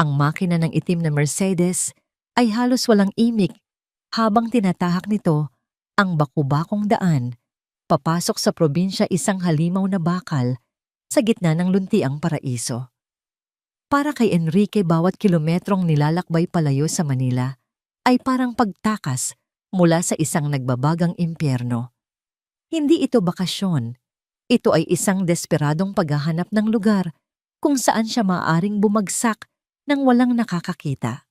Ang makina ng itim na Mercedes ay halos walang imik habang tinatahak nito ang bakubakong daan papasok sa probinsya, isang halimaw na bakal sa gitna ng luntiang paraiso. Para kay Enrique, bawat kilometrong nilalakbay palayo sa Manila ay parang pagtakas mula sa isang nagbabagang impyerno. Hindi ito bakasyon. Ito ay isang desperadong paghahanap ng lugar kung saan siya maaaring bumagsak nang walang nakakakita.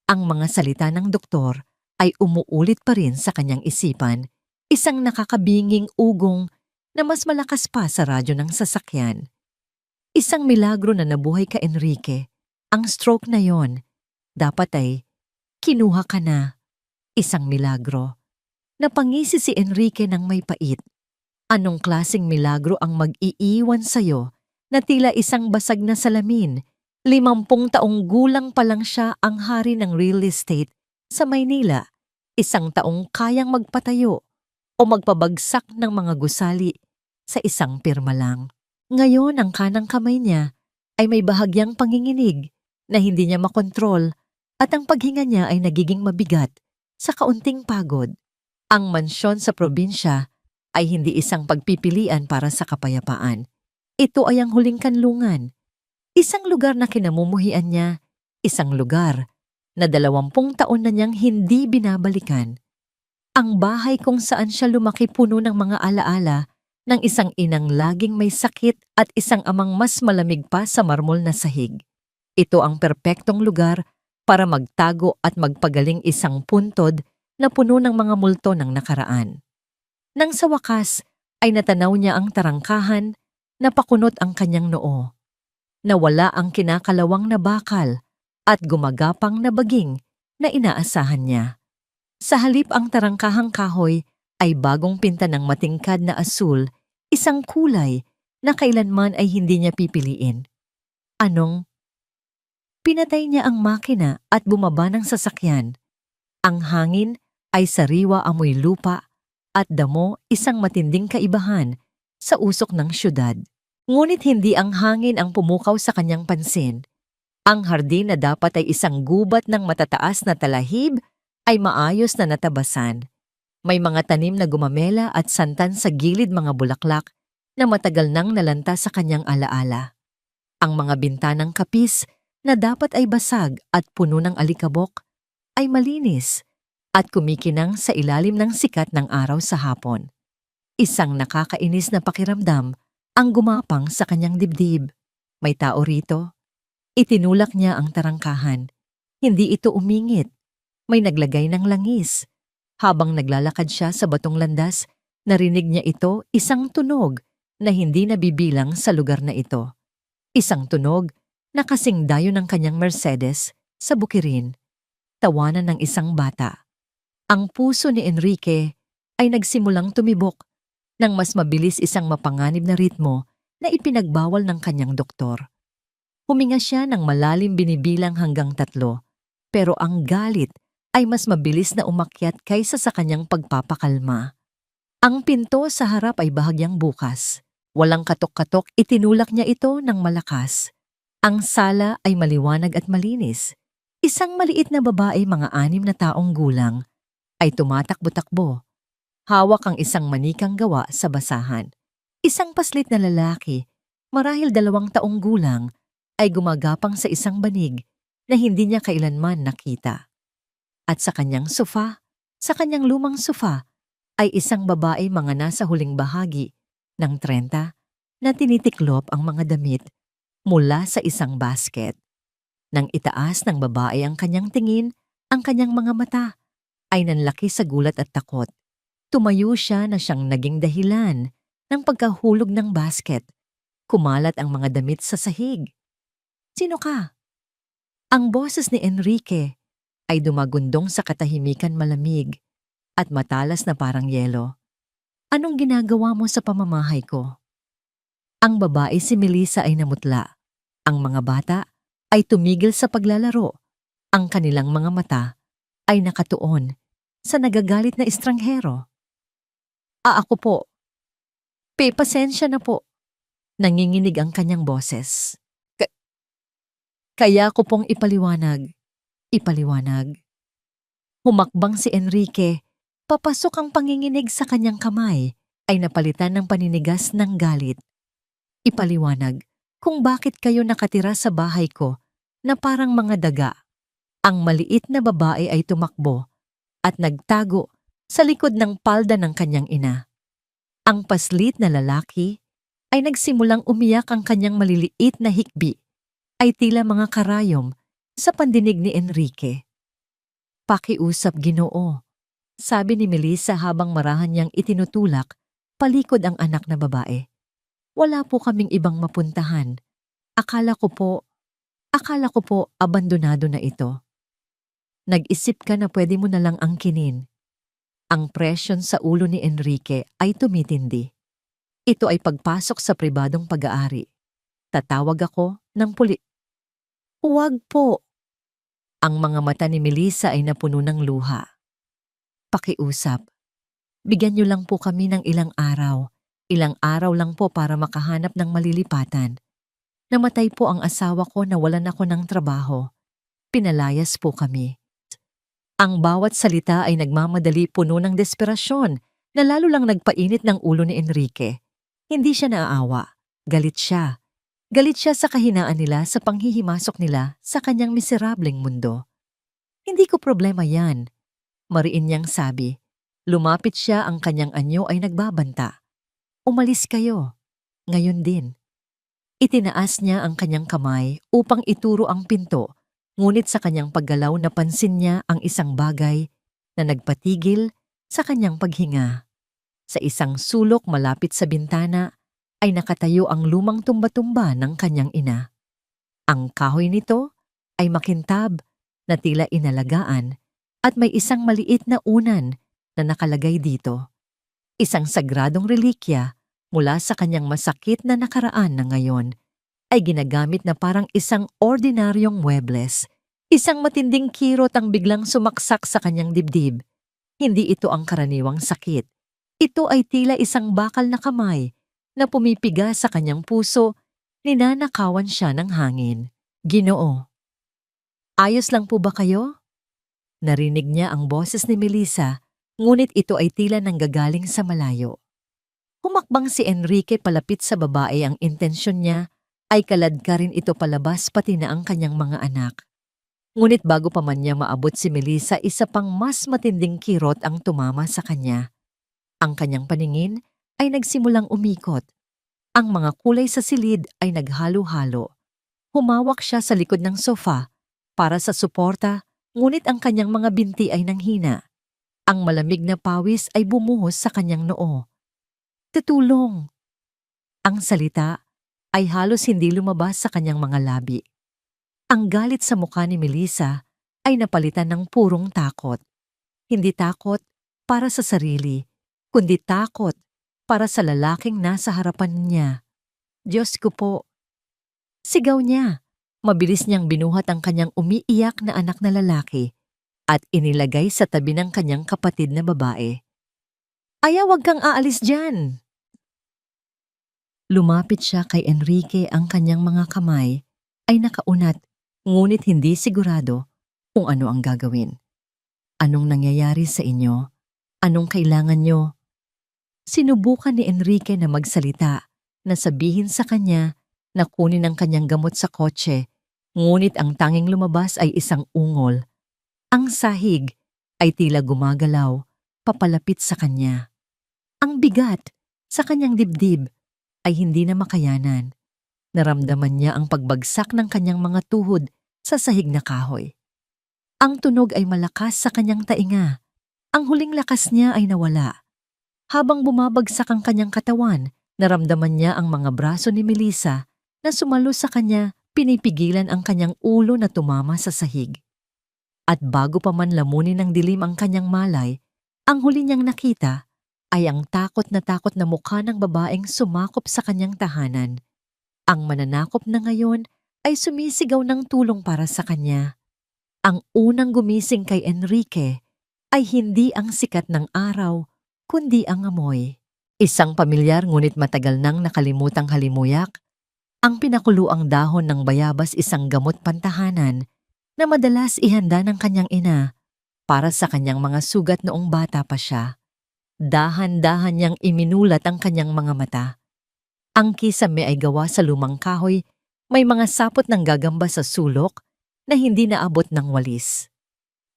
Ang mga salita ng doktor ay umuulit pa rin sa kanyang isipan, isang nakakabinging ugong na mas malakas pa sa radyo ng sasakyan. Isang milagro na nabuhay ka, Enrique. Ang stroke na yon, dapat ay kinuha ka na. Isang milagro. Napangisi si Enrique ng may pait. Anong klaseng milagro ang mag-iiwan sa'yo na tila isang basag na salamin? 50 taong gulang pa lang siya ang hari ng real estate sa Maynila. Isang taong kayang magpatayo o magpabagsak ng mga gusali sa isang pirma lang. Ngayon ang kanang kamay niya ay may bahagyang panginginig na hindi niya makontrol at ang paghinga niya ay nagiging mabigat sa kaunting pagod. Ang mansyon sa probinsya ay hindi isang pagpipilian para sa kapayapaan. Ito ay ang huling kanlungan. Isang lugar na kinamumuhian niya, isang lugar na 20 taon na niyang hindi binabalikan. Ang bahay kung saan siya lumaki puno ng mga alaala ng isang inang laging may sakit at isang amang mas malamig pa sa marmol na sahig. Ito ang perpektong lugar para magtago at magpagaling, isang puntod na puno ng mga multo ng nakaraan. Nang sa wakas ay natanaw niya ang tarangkahan, napakunot ang kanyang noo. Nawala ang kinakalawang na bakal at gumagapang na baging na inaasahan niya. Sa halip, ang tarangkahang kahoy ay bagong pinta ng matingkad na asul, isang kulay na kailanman ay hindi niya pipiliin. Anong? Pinatay niya ang makina at bumaba ng sasakyan. Ang hangin ay sariwa, amoy lupa at damo, isang matinding kaibahan sa usok ng syudad. Ngunit hindi ang hangin ang pumukaw sa kanyang pansin. Ang hardin na dapat ay isang gubat ng matataas na talahib ay maayos na natabasan. May mga tanim na gumamela at santan sa gilid, mga bulaklak na matagal nang nalanta sa kanyang alaala. Ang mga bintanang kapis na dapat ay basag at puno ng alikabok ay malinis at kumikinang sa ilalim ng sikat ng araw sa hapon. Isang nakakainis na pakiramdam ang gumapang sa kanyang dibdib. May tao rito. Itinulak niya ang tarangkahan. Hindi ito umingit. May naglagay ng langis. Habang naglalakad siya sa batong landas, narinig niya ito, isang tunog na hindi nabibilang sa lugar na ito. Isang tunog na kasing dayo ng kanyang Mercedes sa bukirin. Tawanan ng isang bata. Ang puso ni Enrique ay nagsimulang tumibok nang mas mabilis, isang mapanganib na ritmo na ipinagbawal ng kanyang doktor. Huminga siya ng malalim, binibilang hanggang 3, pero ang galit ay mas mabilis na umakyat kaysa sa kanyang pagpapakalma. Ang pinto sa harap ay bahagyang bukas. Walang katok-katok, itinulak niya ito ng malakas. Ang sala ay maliwanag at malinis. Isang maliit na babae, mga 6 na taong gulang, ay tumatakbo-takbo. Hawak ang isang manikang gawa sa basahan. Isang paslit na lalaki, marahil 2 taong gulang, ay gumagapang sa isang banig na hindi niya kailanman nakita. At sa kanyang sofa, sa kanyang lumang sofa, ay isang babae, mga nasa huling bahagi ng 30, na tinitiklop ang mga damit mula sa isang basket. Nang itaas ng babae ang kanyang tingin, ang kanyang mga mata ay nanlaki sa gulat at takot. Tumayo siya na siyang naging dahilan ng pagkahulog ng basket. Kumalat ang mga damit sa sahig. Sino ka? Ang boses ni Enrique ay dumagundong sa katahimikan, malamig at matalas na parang yelo. Anong ginagawa mo sa pamamahay ko? Ang babae, si Melissa, ay namutla. Ang mga bata ay tumigil sa paglalaro. Ang kanilang mga mata ay nakatuon sa nagagalit na estranghero. Ako po. Pasensya na po. Nanginginig ang kanyang boses. Kaya ko pong ipaliwanag. Ipaliwanag. Humakbang si Enrique. Papasok ang panginginig sa kanyang kamay ay napalitan ng paninigas ng galit. Ipaliwanag kung bakit kayo nakatira sa bahay ko na parang mga daga. Ang maliit na babae ay tumakbo at nagtago sa likod ng palda ng kanyang ina. Ang paslit na lalaki ay nagsimulang umiyak, ang kanyang maliliit na hikbi ay tila mga karayom sa pandinig ni Enrique. Pakiusap, Ginoo, sabi ni Melissa habang marahan niyang itinutulak palikod ang anak na babae. Wala po kaming ibang mapuntahan. Akala ko po abandonado na ito. Nag-isip ka na pwede mo na lang angkinin. Ang presyon sa ulo ni Enrique ay tumitindi. Ito ay pagpasok sa pribadong pag-aari. Tatawag ako ng Huwag po. Ang mga mata ni Melissa ay napuno ng luha. Pakiusap. Bigyan niyo lang po kami ng ilang araw. Ilang araw lang po para makahanap ng malilipatan. Namatay po ang asawa ko, nawalan ako ng trabaho. Pinalayas po kami. Ang bawat salita ay nagmamadali, puno ng desperasyon na lalo lang nagpainit ng ulo ni Enrique. Hindi siya naaawa. Galit siya. Galit siya sa kahinaan nila, sa panghihimasok nila sa kanyang miserableng mundo. Hindi ko problema yan. Mariin niyang sabi. Lumapit siya, ang kanyang anyo ay nagbabanta. Umalis kayo. Ngayon din. Itinaas niya ang kanyang kamay upang ituro ang pinto, ngunit sa kanyang paggalaw napansin niya ang isang bagay na nagpatigil sa kanyang paghinga. Sa isang sulok malapit sa bintana ay nakatayo ang lumang tumba-tumba ng kanyang ina. Ang kahoy nito ay makintab na tila inalagaan at may isang maliit na unan na nakalagay dito. Isang sagradong relikya mula sa kanyang masakit na nakaraan na ngayon ay ginagamit na parang isang ordinaryong muebles. Isang matinding kirot ang biglang sumaksak sa kanyang dibdib. Hindi ito ang karaniwang sakit. Ito ay tila isang bakal na kamay na pumipiga sa kanyang puso, ninanakawan siya ng hangin. Ginoo. Ayos lang po ba kayo? Narinig niya ang boses ni Melissa, ngunit ito ay tila nanggagaling sa malayo. Humakbang si Enrique palapit sa babae, ang intensyon niya ay kaladkarin ito palabas pati na ang kanyang mga anak. Ngunit bago pa man niya maabot si Melissa, isa pang mas matinding kirot ang tumama sa kanya. Ang kanyang paningin ay nagsimulang umikot. Ang mga kulay sa silid ay naghalo-halo. Humawak siya sa likod ng sofa para sa suporta, ngunit ang kanyang mga binti ay nanghina. Ang malamig na pawis ay bumuhos sa kanyang noo. Tutulong! Ang salita ay halos hindi lumabas sa kanyang mga labi. Ang galit sa mukha ni Melissa ay napalitan ng purong takot. Hindi takot para sa sarili, kundi takot para sa lalaking nasa harapan niya. Diyos ko po! Sigaw niya. Mabilis niyang binuhat ang kanyang umiiyak na anak na lalaki at inilagay sa tabi ng kanyang kapatid na babae. Aya, wag kang aalis dyan! Lumapit siya kay Enrique, ang kanyang mga kamay ay nakaunat, ngunit hindi sigurado kung ano ang gagawin. Anong nangyayari sa inyo? Anong kailangan nyo? Sinubukan ni Enrique na magsalita, na sabihin sa kanya na kunin ang kanyang gamot sa kotse, ngunit ang tanging lumabas ay isang ungol. Ang sahig ay tila gumagalaw, papalapit sa kanya. Ang bigat sa kanyang dibdib ay hindi na makayanan. Naramdaman niya ang pagbagsak ng kanyang mga tuhod sa sahig na kahoy. Ang tunog ay malakas sa kanyang tainga. Ang huling lakas niya ay nawala. Habang bumabagsak ang kanyang katawan, naramdaman niya ang mga braso ni Melissa na sumalo sa kanya, pinipigilan ang kanyang ulo na tumama sa sahig. At bago pa man lamunin ng dilim ang kanyang malay, ang huli niyang nakita ay ang takot na mukha ng babaeng sumakop sa kanyang tahanan. Ang mananakop na ngayon ay sumisigaw ng tulong para sa kanya. Ang unang gumising kay Enrique ay hindi ang sikat ng araw, kundi ang amoy. Isang pamilyar ngunit matagal nang nakalimutang halimuyak, Ang pinakuluang dahon ng bayabas isang gamot pantahanan na madalas ihanda ng kanyang ina para sa kanyang mga sugat noong bata pa siya. Dahan-dahan niyang iminulat ang kanyang mga mata. Ang kisame ay gawa sa lumang kahoy, may mga sapot ng gagamba sa sulok na hindi naabot ng walis.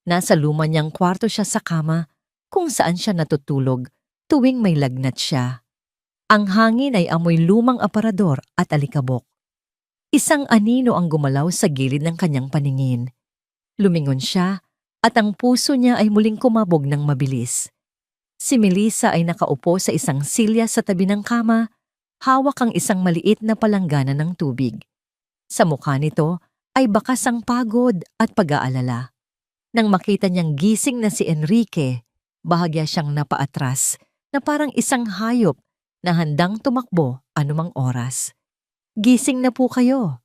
Nasa luma niyang kwarto siya sa kama kung saan siya natutulog tuwing may lagnat siya. Ang hangin ay amoy lumang aparador at alikabok. Isang anino ang gumalaw sa gilid ng kanyang paningin. Lumingon siya at ang puso niya ay muling kumabog ng mabilis. Si Melissa ay nakaupo sa isang silya sa tabi ng kama, hawak ang isang maliit na palanggana ng tubig. Sa mukha nito ay bakas ang pagod at pag-aalala. Nang makita niyang gising na si Enrique, bahagya siyang napaatras na parang isang hayop na handang tumakbo anumang oras. "Gising na po kayo,"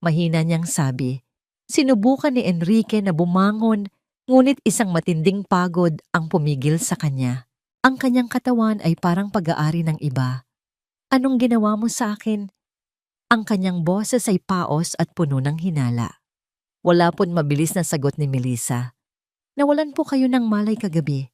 mahina niyang sabi. Sinubukan ni Enrique na bumangon, ngunit isang matinding pagod ang pumigil sa kanya. Ang kanyang katawan ay parang pag-aari ng iba. "Anong ginawa mo sa akin?" Ang kanyang boses ay paos at puno ng hinala. Wala pon mabilis na sagot ni Melissa. "Nawalan po kayo ng malay kagabi.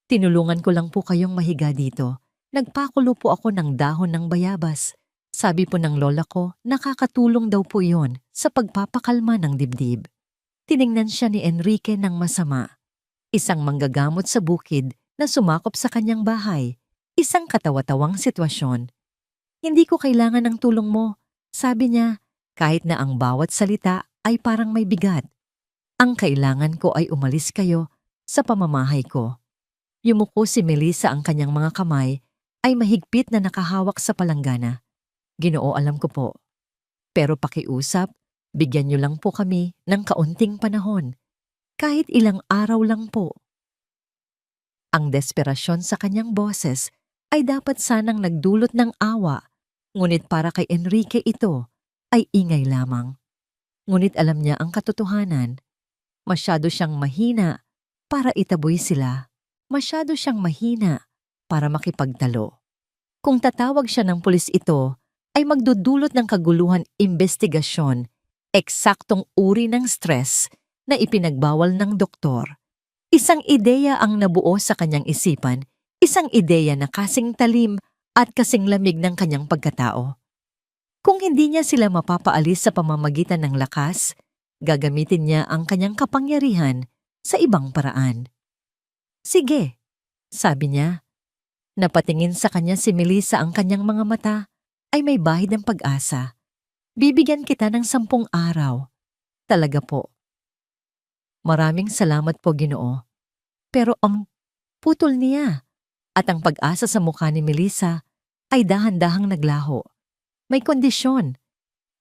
Tinulungan ko lang po kayong mahiga dito. Nagpakulo po ako ng dahon ng bayabas. Sabi po ng lola ko, nakakatulong daw po yon sa pagpapakalma ng dibdib." Tiningnan siya ni Enrique ng masama. Isang manggagamot sa bukid na sumakop sa kanyang bahay. Isang katawa-tawang sitwasyon. "Hindi ko kailangan ng tulong mo," sabi niya, kahit na ang bawat salita ay parang may bigat. "Ang kailangan ko ay umalis kayo sa pamamahay ko." Yumuko si Melissa, ang kanyang mga kamay ay mahigpit na nakahawak sa palanggana. "Ginoo, alam ko po. Pero pakiusap, bigyan niyo lang po kami ng kaunting panahon. Kahit ilang araw lang po." Ang desperasyon sa kanyang boses ay dapat sanang nagdulot ng awa, ngunit para kay Enrique ito ay ingay lamang. Ngunit alam niya ang katotohanan. Masyado siyang mahina para itaboy sila. Masyado siyang mahina para makipagtalo. Kung tatawag siya ng pulis, ito ay magdudulot ng kaguluhan, investigasyon, eksaktong uri ng stress na ipinagbawal ng doktor. Isang ideya ang nabuo sa kanyang isipan, isang ideya na kasing talim at kasing lamig ng kanyang pagkatao. Kung hindi niya sila mapapaalis sa pamamagitan ng lakas, gagamitin niya ang kanyang kapangyarihan sa ibang paraan. "Sige," sabi niya. Napatingin sa kanya si Melissa, ang kanyang mga mata ay may bahid ng pag-asa. "Bibigyan kita ng 10 araw. Talaga po." "Maraming salamat po, Ginoo." Pero ang putol niya at ang pag-asa sa mukha ni Melissa ay dahan-dahang naglaho. "May kondisyon.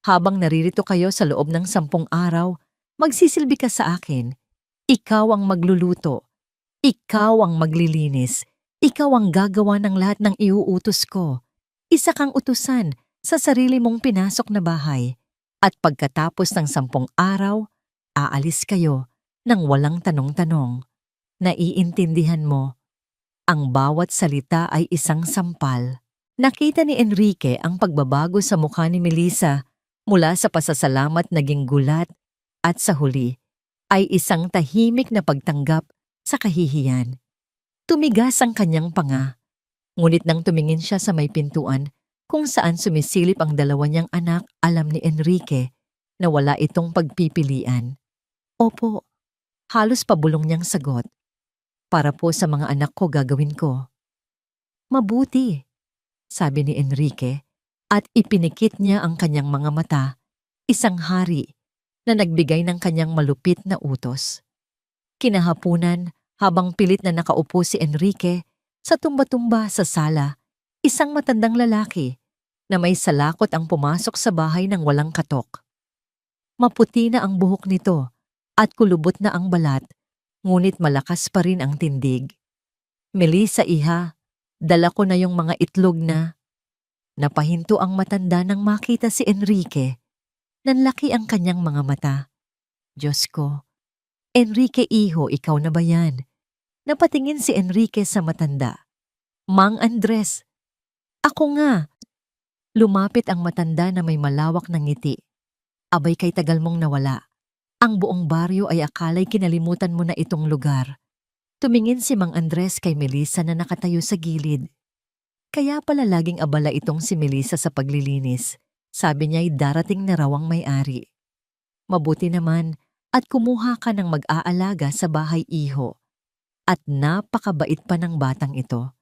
Habang naririto kayo sa loob ng 10 araw, magsisilbi ka sa akin. Ikaw ang magluluto. Ikaw ang maglilinis. Ikaw ang gagawa ng lahat ng iuutos ko. Isa kang utusan sa sarili mong pinasok na bahay. At pagkatapos ng 10 araw, aalis kayo nang walang tanong-tanong. Naiintindihan mo? Ang bawat salita ay isang sampal." Nakita ni Enrique ang pagbabago sa mukha ni Melissa, mula sa pasasalamat naging gulat at sa huli ay isang tahimik na pagtanggap sa kahihiyan. Tumigas ang kanyang panga, ngunit nang tumingin siya sa may pintuan kung saan sumisilip ang dalawa niyang anak, alam ni Enrique na wala itong pagpipilian. "Opo," halos pabulong niyang sagot. "Para po sa mga anak ko gagawin ko." "Mabuti," sabi ni Enrique, at ipinikit niya ang kanyang mga mata, isang hari na nagbigay ng kanyang malupit na utos. Kinahapunan, habang pilit na nakaupo si Enrique sa tumba-tumba sa sala, isang matandang lalaki na may salakot ang pumasok sa bahay ng walang katok. Maputi na ang buhok nito at kulubot na ang balat, ngunit malakas pa rin ang tindig. "Melissa, iha, dala ko na yung mga itlog na..." Napahinto ang matanda nang makita si Enrique. Nanlaki ang kanyang mga mata. "Diyos ko, Enrique, iho, ikaw na ba yan?" Napatingin si Enrique sa matanda. "Mang Andres." "Ako nga." Lumapit ang matanda na may malawak na ngiti. Abay kay tagal mong nawala. Ang buong baryo ay akala'y kinalimutan mo na itong lugar. Tumingin si Mang Andres kay Melissa na nakatayo sa gilid. Kaya pala laging abala itong si Melissa sa paglilinis. Sabi niya'y darating na raw ang may-ari. Mabuti naman at kumuha ka ng mag-aalaga sa bahay iho. At napakabait pa ng batang ito.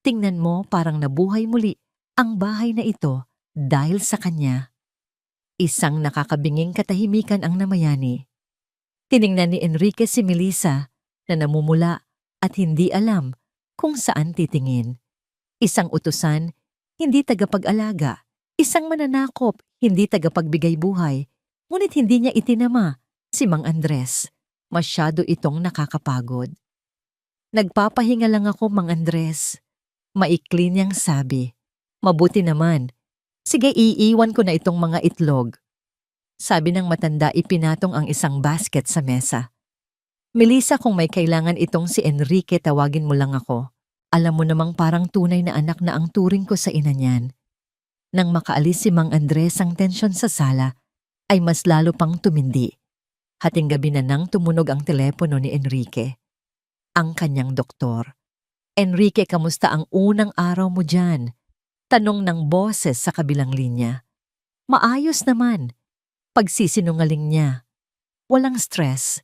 Tingnan mo parang nabuhay muli ang bahay na ito dahil sa kanya. Isang nakakabinging katahimikan ang namayani. Tiningnan ni Enrique si Melissa na namumula at hindi alam kung saan titingin. Isang utusan, hindi tagapag-alaga. Isang mananakop, hindi tagapagbigay buhay. Ngunit hindi niya itinama si Mang Andres. Masyado itong nakakapagod. Nagpapahinga lang ako, Mang Andres. Maikli niyang sabi. Mabuti naman. Sige, iiwan ko na itong mga itlog. Sabi ng matanda, ipinatong ang isang basket sa mesa. Melissa, kung may kailangan itong si Enrique, tawagin mo lang ako. Alam mo namang parang tunay na anak na ang turing ko sa ina niyan. Nang makaalis si Mang Andres, ang tensyon sa sala ay mas lalo pang tumindi. Hating gabi na nang tumunog ang telepono ni Enrique. Ang kanyang doktor. Enrique, kamusta ang unang araw mo dyan? Tanong ng boses sa kabilang linya. Maayos naman. Pagsisinungaling niya. Walang stress.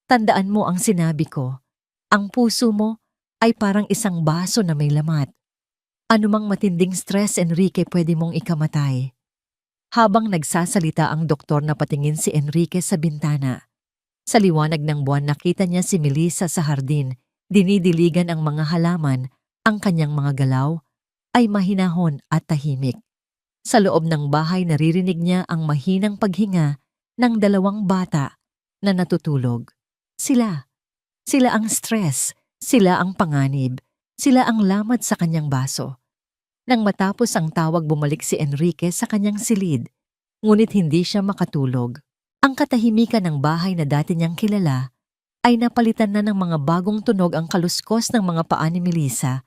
Tandaan mo ang sinabi ko. Ang puso mo ay parang isang baso na may lamat. Anumang matinding stress, Enrique, pwede mong ikamatay. Habang nagsasalita ang doktor, napatingin si Enrique sa bintana. Sa liwanag ng buwan nakita niya si Melissa sa hardin. Dinidiligan ang mga halaman. Ang kanyang mga galaw ay mahinahon at tahimik. Sa loob ng bahay naririnig niya ang mahinang paghinga ng dalawang bata na natutulog. Sila ang stress, sila ang panganib, sila ang lamat sa kanyang baso. Nang matapos ang tawag, bumalik si Enrique sa kanyang silid, ngunit hindi siya makatulog. Ang katahimikan ng bahay na dati niyang kilala ay napalitan na ng mga bagong tunog, ang kaluskos ng mga paa ni Melissa,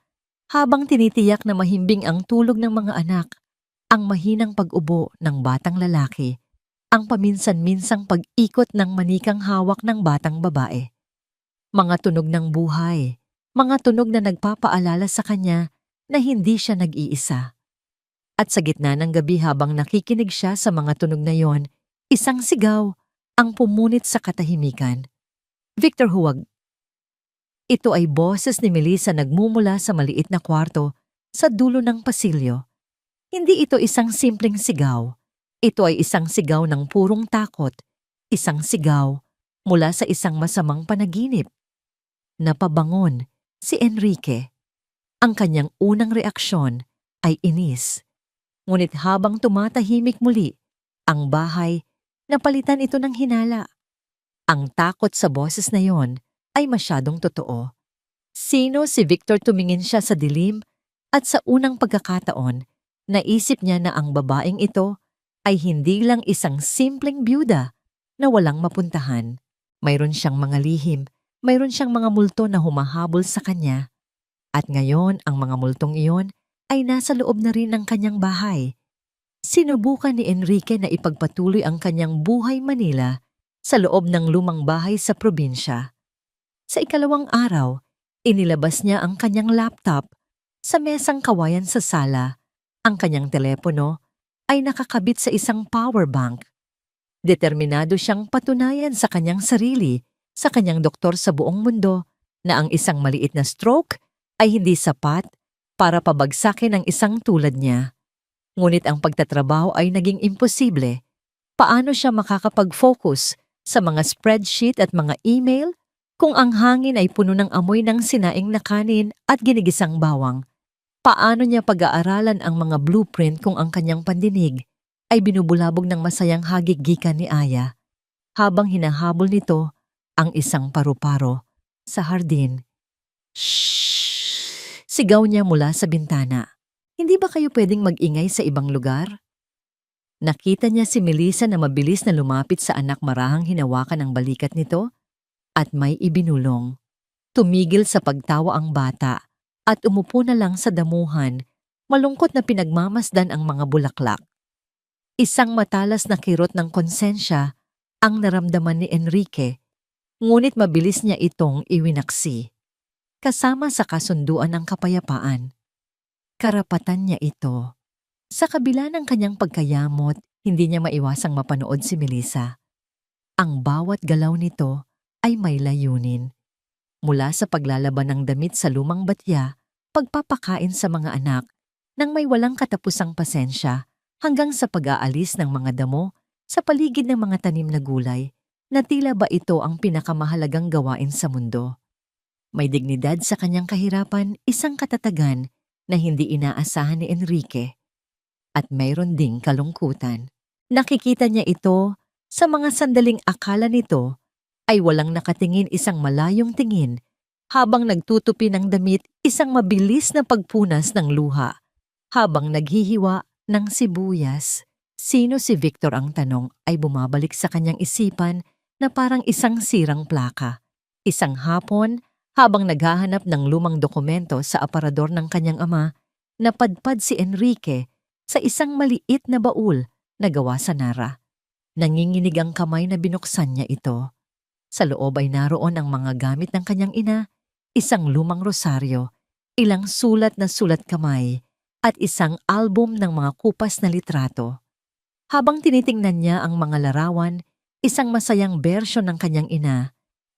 habang tinitiyak na mahimbing ang tulog ng mga anak, ang mahinang pag-ubo ng batang lalaki, ang paminsan-minsang pag-ikot ng manikang hawak ng batang babae. Mga tunog ng buhay, mga tunog na nagpapaalala sa kanya na hindi siya nag-iisa. At sa gitna ng gabi, habang nakikinig siya sa mga tunog na yon, isang sigaw ang pumunit sa katahimikan. Victor, huwag. Ito ay boses ni Melissa nagmumula sa maliit na kwarto sa dulo ng pasilyo. Hindi ito isang simpleng sigaw. Ito ay isang sigaw ng purong takot. Isang sigaw mula sa isang masamang panaginip. Napabangon si Enrique. Ang kanyang unang reaksyon ay inis. Ngunit habang tumatahimik muli, ang bahay, napalitan ito ng hinala. Ang takot sa boses na yon ay masyadong totoo. Sino si Victor? Tumingin siya sa dilim at sa unang pagkakataon, naisip niya na ang babaeng ito ay hindi lang isang simpleng byuda na walang mapuntahan. Mayroon siyang mga lihim, mayroon siyang mga multo na humahabol sa kanya. At ngayon, ang mga multong iyon ay nasa loob na rin ng kanyang bahay. Sinubukan ni Enrique na ipagpatuloy ang kanyang buhay Manila sa loob ng lumang bahay sa probinsya. Sa ikalawang araw, inilabas niya ang kanyang laptop sa mesang kawayan sa sala. Ang kanyang telepono ay nakakabit sa isang power bank. Determinado siyang patunayan sa kanyang sarili, sa kanyang doktor sa buong mundo, na ang isang maliit na stroke ay hindi sapat para pabagsakin ang isang tulad niya. Ngunit ang pagtatrabaho ay naging imposible. Paano siya makakapag-focus sa mga spreadsheet at mga email kung ang hangin ay puno ng amoy ng sinaing na kanin at ginigisang bawang? Paano niya pag-aaralan ang mga blueprint kung ang kanyang pandinig ay binubulabog ng masayang hagiggikan ni Aya habang hinahabol nito ang isang paru-paro sa hardin? Shhh! Sigaw niya mula sa bintana. Hindi ba kayo pwedeng mag-ingay sa ibang lugar? Nakita niya si Melissa na mabilis na lumapit sa anak, marahang hinawakan ang balikat nito at may ibinulong. Tumigil sa pagtawa ang bata at umupo na lang sa damuhan Malungkot na pinagmamasdan ang mga bulaklak. Isang matalas na kirot ng konsensya ang naramdaman ni Enrique, ngunit mabilis niya itong iwinaksi. Kasama sa kasunduan ng kapayapaan. Karapatan niya ito. Sa kabila ng kanyang pagkayamot, hindi niya maiwasang mapanood si Melissa. Ang bawat galaw nito ay may layunin. Mula sa paglalaban ng damit sa lumang batya, pagpapakain sa mga anak, nang may walang katapusang pasensya, hanggang sa pag-aalis ng mga damo sa paligid ng mga tanim na gulay, na tila ba ito ang pinakamahalagang gawain sa mundo. May dignidad sa kanyang kahirapan, isang katatagan na hindi inaasahan ni Enrique. At mayroon ding kalungkutan. Nakikita niya ito sa mga sandaling akala nito ay walang nakatingin, isang malayong tingin, habang nagtutupi ng damit, isang mabilis na pagpunas ng luha, habang naghihiwa ng sibuyas. Sino si Victor, ang tanong ay bumabalik sa kanyang isipan na parang isang sirang plaka. Isang hapon, habang naghahanap ng lumang dokumento sa aparador ng kanyang ama, napadpad si Enrique sa isang maliit na baul na gawa sa Nara. Nanginginig ang kamay na binuksan niya ito. Sa loob ay naroon ang mga gamit ng kanyang ina, isang lumang rosaryo, ilang sulat na sulat kamay, at isang album ng mga kupas na litrato. Habang tinitingnan niya ang mga larawan, isang masayang bersyon ng kanyang ina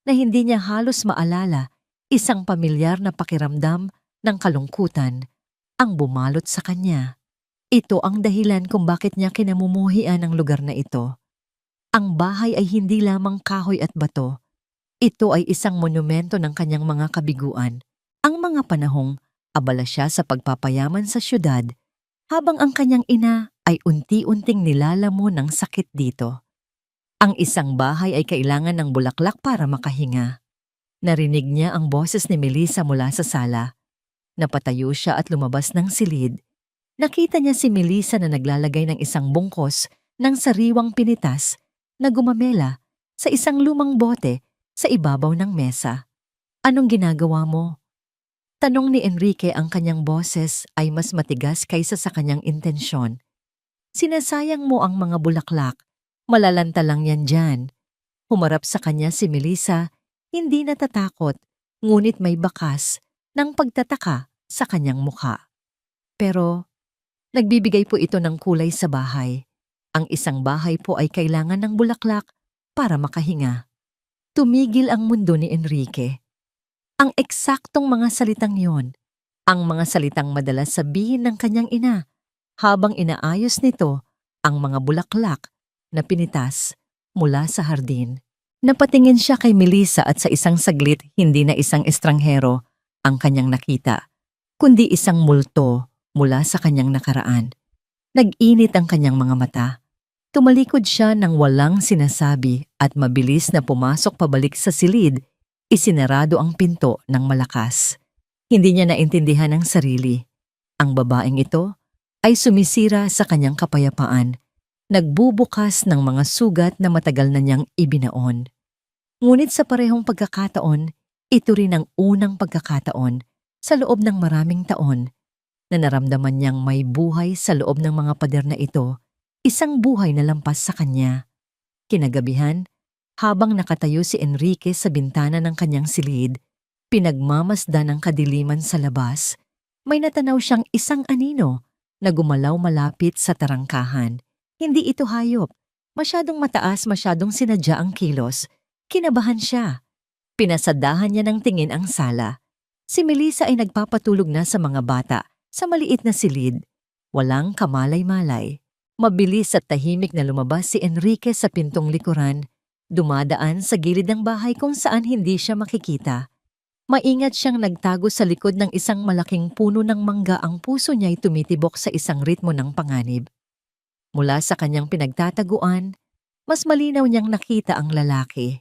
na hindi niya halos maalala, isang pamilyar na pakiramdam ng kalungkutan ang bumalot sa kanya. Ito ang dahilan kung bakit niya kinamumuhian ang lugar na ito. Ang bahay ay hindi lamang kahoy at bato. Ito ay isang monumento ng kanyang mga kabiguan. Ang mga panahong abala siya sa pagpapayaman sa syudad, habang ang kanyang ina ay unti-unting nilalamo ng sakit dito. Ang isang bahay ay kailangan ng bulaklak para makahinga. Narinig niya ang boses ni Melissa mula sa sala. Napatayo siya at lumabas ng silid. Nakita niya si Melissa na naglalagay ng isang bungkos ng sariwang pinitas na gumamela sa isang lumang bote sa ibabaw ng mesa. "Anong ginagawa mo?" Tanong ni Enrique. Ang kanyang boses ay mas matigas kaysa sa kanyang intensyon. "Sinasayang mo ang mga bulaklak. Malalanta lang yan dyan." Humarap sa kanya si Melissa, hindi natatakot, ngunit may bakas ng pagtataka sa kanyang mukha. "Pero nagbibigay po ito ng kulay sa bahay. Ang isang bahay po ay kailangan ng bulaklak para makahinga." Tumigil ang mundo ni Enrique. Ang eksaktong mga salitang yon, ang mga salitang madalas sabihin ng kanyang ina habang inaayos nito ang mga bulaklak na pinitas mula sa hardin. Napatingin siya kay Melissa at sa isang saglit hindi na isang estranghero ang kanyang nakita, kundi isang multo mula sa kanyang nakaraan. Nag-init ang kanyang mga mata. Tumalikod siya ng walang sinasabi at mabilis na pumasok pabalik sa silid. Isinarado ang pinto ng malakas. Hindi niya naintindihan ang sarili. Ang babaeng ito ay sumisira sa kanyang kapayapaan, nagbubukas ng mga sugat na matagal na niyang ibinaon. Ngunit sa parehong pagkakataon, ito rin ang unang pagkakataon sa loob ng maraming taon na naramdaman niyang may buhay sa loob ng mga pader na ito, isang buhay na lampas sa kanya. Kinagabihan, habang nakatayo si Enrique sa bintana ng kanyang silid, pinagmamasdan ng kadiliman sa labas, may natanaw siyang isang anino na gumalaw malapit sa tarangkahan. Hindi ito hayop. Masyadong mataas, masyadong sinadya ang kilos. Kinabahan siya. Pinasadahan niya ng tingin ang sala. Si Melissa ay nagpapatulog na sa mga bata sa maliit na silid. Walang kamalay-malay. Mabilis at tahimik na lumabas si Enrique sa pintong likuran, dumadaan sa gilid ng bahay kung saan hindi siya makikita. Maingat siyang nagtago sa likod ng isang malaking puno ng mangga. Ang puso niya'y tumitibok sa isang ritmo ng panganib. Mula sa kanyang pinagtataguan, mas malinaw niyang nakita ang lalaki.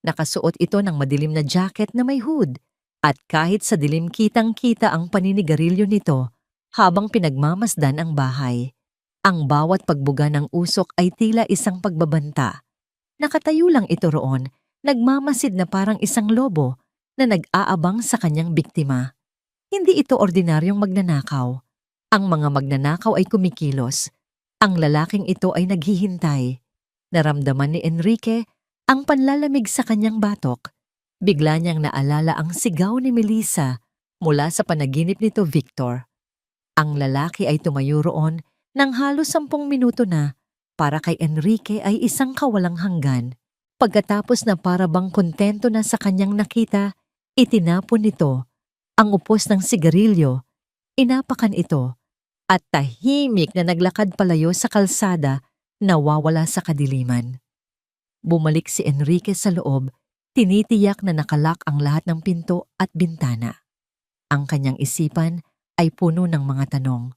Nakasuot ito ng madilim na jacket na may hood, at kahit sa dilim kitang-kita ang paninigarilyo nito habang pinagmamasdan ang bahay. Ang bawat pagbuga ng usok ay tila isang pagbabanta. Nakatayo lang ito roon, nagmamasid na parang isang lobo na nag-aabang sa kanyang biktima. Hindi ito ordinaryong magnanakaw. Ang mga magnanakaw ay kumikilos. Ang lalaking ito ay naghihintay. Naramdaman ni Enrique ang panlalamig sa kanyang batok. Bigla niyang naalala ang sigaw ni Melissa mula sa panaginip nito, Victor. Ang lalaki ay tumayo roon ng halos 10 minuto na para kay Enrique ay isang kawalang hanggan. Pagkatapos na para bang kontento na sa kanyang nakita, itinapon nito ang upos ng sigarilyo, inapakan ito, at tahimik na naglakad palayo sa kalsada, nawawala sa kadiliman. Bumalik si Enrique sa loob, tinitiyak na nakalak ang lahat ng pinto at bintana. Ang kanyang isipan ay puno ng mga tanong.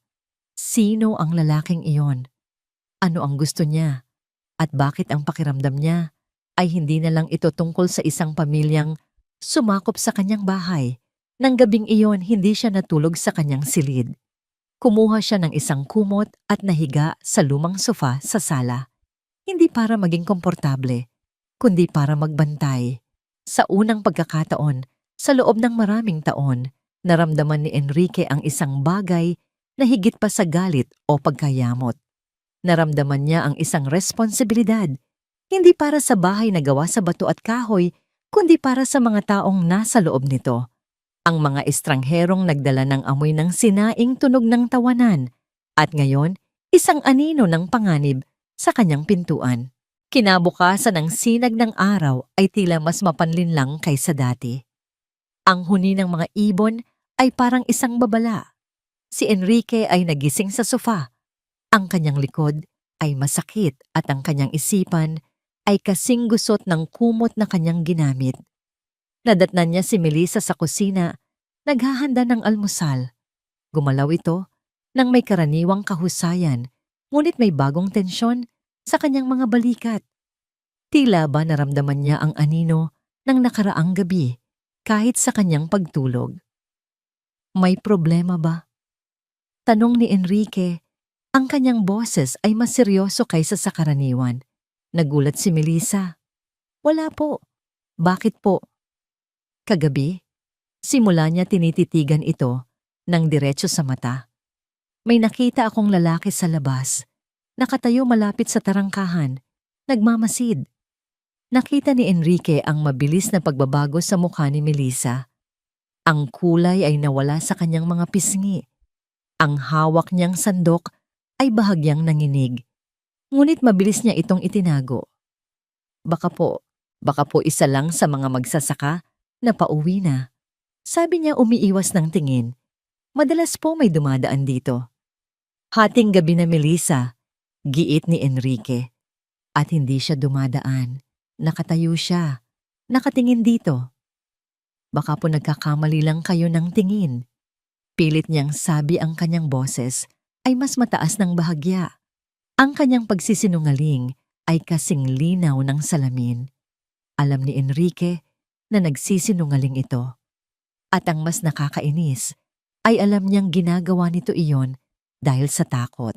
Sino ang lalaking iyon? Ano ang gusto niya? At bakit ang pakiramdam niya ay hindi na lang ito tungkol sa isang pamilyang sumakop sa kanyang bahay? Nang gabing iyon, hindi siya natulog sa kanyang silid. Kumuha siya ng isang kumot at nahiga sa lumang sofa sa sala. Hindi para maging komportable, kundi para magbantay. Sa unang pagkakataon, sa loob ng maraming taon, naramdaman ni Enrique ang isang bagay na higit pa sa galit o pagkayamot. Naramdaman niya ang isang responsibilidad, hindi para sa bahay na gawa sa bato at kahoy, kundi para sa mga taong nasa loob nito. Ang mga estrangherong nagdala ng amoy ng sinaing tunog ng tawanan, at ngayon, isang anino ng panganib sa kanyang pintuan. Kinabukasan ng sinag ng araw ay tila mas mapanlinlang kaysa dati. Ang huni ng mga ibon ay parang isang babala. Si Enrique ay nagising sa sofa. Ang kanyang likod ay masakit at ang kanyang isipan ay kasing gusot ng kumot na kanyang ginamit. Nadatnan niya si Melissa sa kusina, naghahanda ng almusal. Gumalaw ito nang may karaniwang kahusayan, ngunit may bagong tensyon sa kanyang mga balikat. Tila ba naramdaman niya ang anino ng nakaraang gabi kahit sa kanyang pagtulog. May problema ba? Tanong ni Enrique. Ang kanyang boses ay mas seryoso kaysa sa karaniwan. Nagulat si Melissa. Wala po. Bakit po? Kagabi, simula niya tinititigan ito ng diretso sa mata. May nakita akong lalaki sa labas. Nakatayo malapit sa tarangkahan. Nagmamasid. Nakita ni Enrique ang mabilis na pagbabago sa mukha ni Melissa. Ang kulay ay nawala sa kanyang mga pisngi. Ang hawak niyang sandok ay bahagyang nanginig. Ngunit mabilis niya itong itinago. Baka po isa lang sa mga magsasaka na pauwi na. Sabi niya umiiwas ng tingin. Madalas po may dumadaan dito. Hating gabi na, Melissa, giit ni Enrique. At hindi siya dumadaan. Nakatayo siya. Nakatingin dito. Baka po nagkakamali lang kayo ng tingin. Pilit niyang sabi ang kanyang boses ay mas mataas ng bahagya. Ang kanyang pagsisinungaling ay kasing linaw ng salamin. Alam ni Enrique na nagsisinungaling ito. At ang mas nakakainis ay alam niyang ginagawa nito iyon dahil sa takot.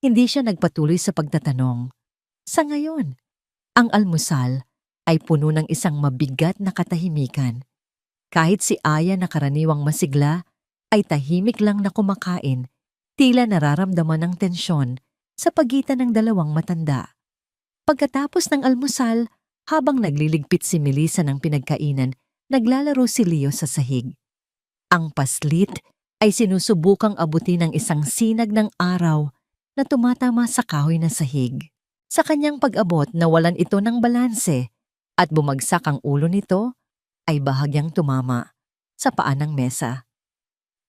Hindi siya nagpatuloy sa pagtatanong. Sa ngayon, ang almusal ay puno ng isang mabigat na katahimikan. Kahit si Aya na karaniwang masigla ay tahimik lang na kumakain, tila nararamdaman ng tensyon sa pagitan ng dalawang matanda. Pagkatapos ng almusal, habang nagliligpit si Melissa ng pinagkainan, naglalaro si Leo sa sahig. Ang paslit ay sinusubukang abutin ng isang sinag ng araw na tumatama sa kahoy na sahig. Sa kanyang pag-abot, nawalan ito ng balanse at bumagsak ang ulo nito ay bahagyang tumama sa paan ng mesa.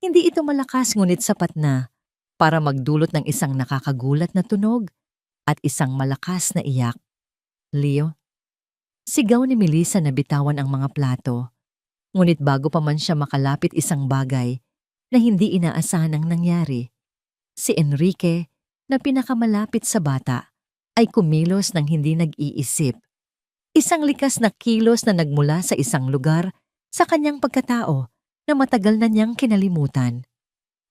Hindi ito malakas ngunit sapat na para magdulot ng isang nakakagulat na tunog at isang malakas na iyak. Leo, sigaw ni Melissa na bitawan ang mga plato. Ngunit bago pa man siya makalapit, isang bagay na hindi inaasahan ang nangyari. Si Enrique, na pinakamalapit sa bata, ay kumilos ng hindi nag-iisip. Isang likas na kilos na nagmula sa isang lugar sa kanyang pagkatao na matagal na niyang kinalimutan.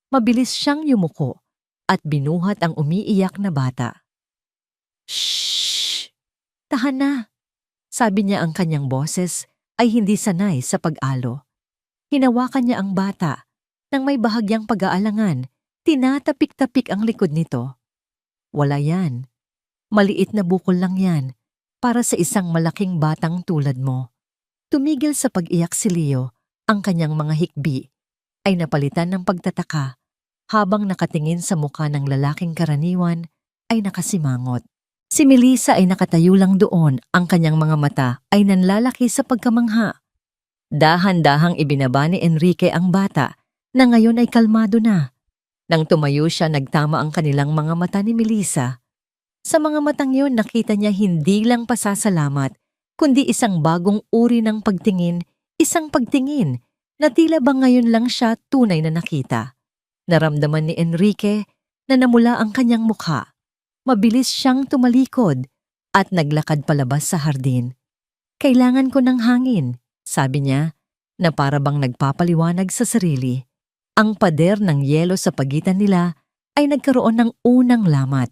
Mabilis siyang yumuko at binuhat ang umiiyak na bata. Shhh! Tahan na! Sabi niya, ang kanyang boses ay hindi sanay sa pag-alo. Hinawakan niya ang bata nang may bahagyang pag-aalangan Tinatapik-tapik ang likod nito. Wala yan. Maliit na bukol lang yan para sa isang malaking batang tulad mo. Tumigil sa pag-iyak si Leo. Ang kanyang mga hikbi ay napalitan ng pagtataka habang nakatingin sa mukha ng lalaking karaniwan ay nakasimangot. Si Melissa ay nakatayo lang doon, ang kanyang mga mata ay nanlalaki sa pagkamangha. Dahan-dahang ibinaba ni Enrique ang bata na ngayon ay kalmado na. Nang tumayo siya, nagtama ang kanilang mga mata ni Melissa. Sa mga matang yun, nakita niya hindi lang pasasalamat, kundi isang bagong uri ng pagtingin, isang pagtingin na tila ba ngayon lang siya tunay na nakita. Naramdaman ni Enrique na namula ang kanyang mukha. Mabilis siyang tumalikod at naglakad palabas sa hardin. Kailangan ko ng hangin, sabi niya, na para bang nagpapaliwanag sa sarili. Ang pader ng yelo sa pagitan nila ay nagkaroon ng unang lamat.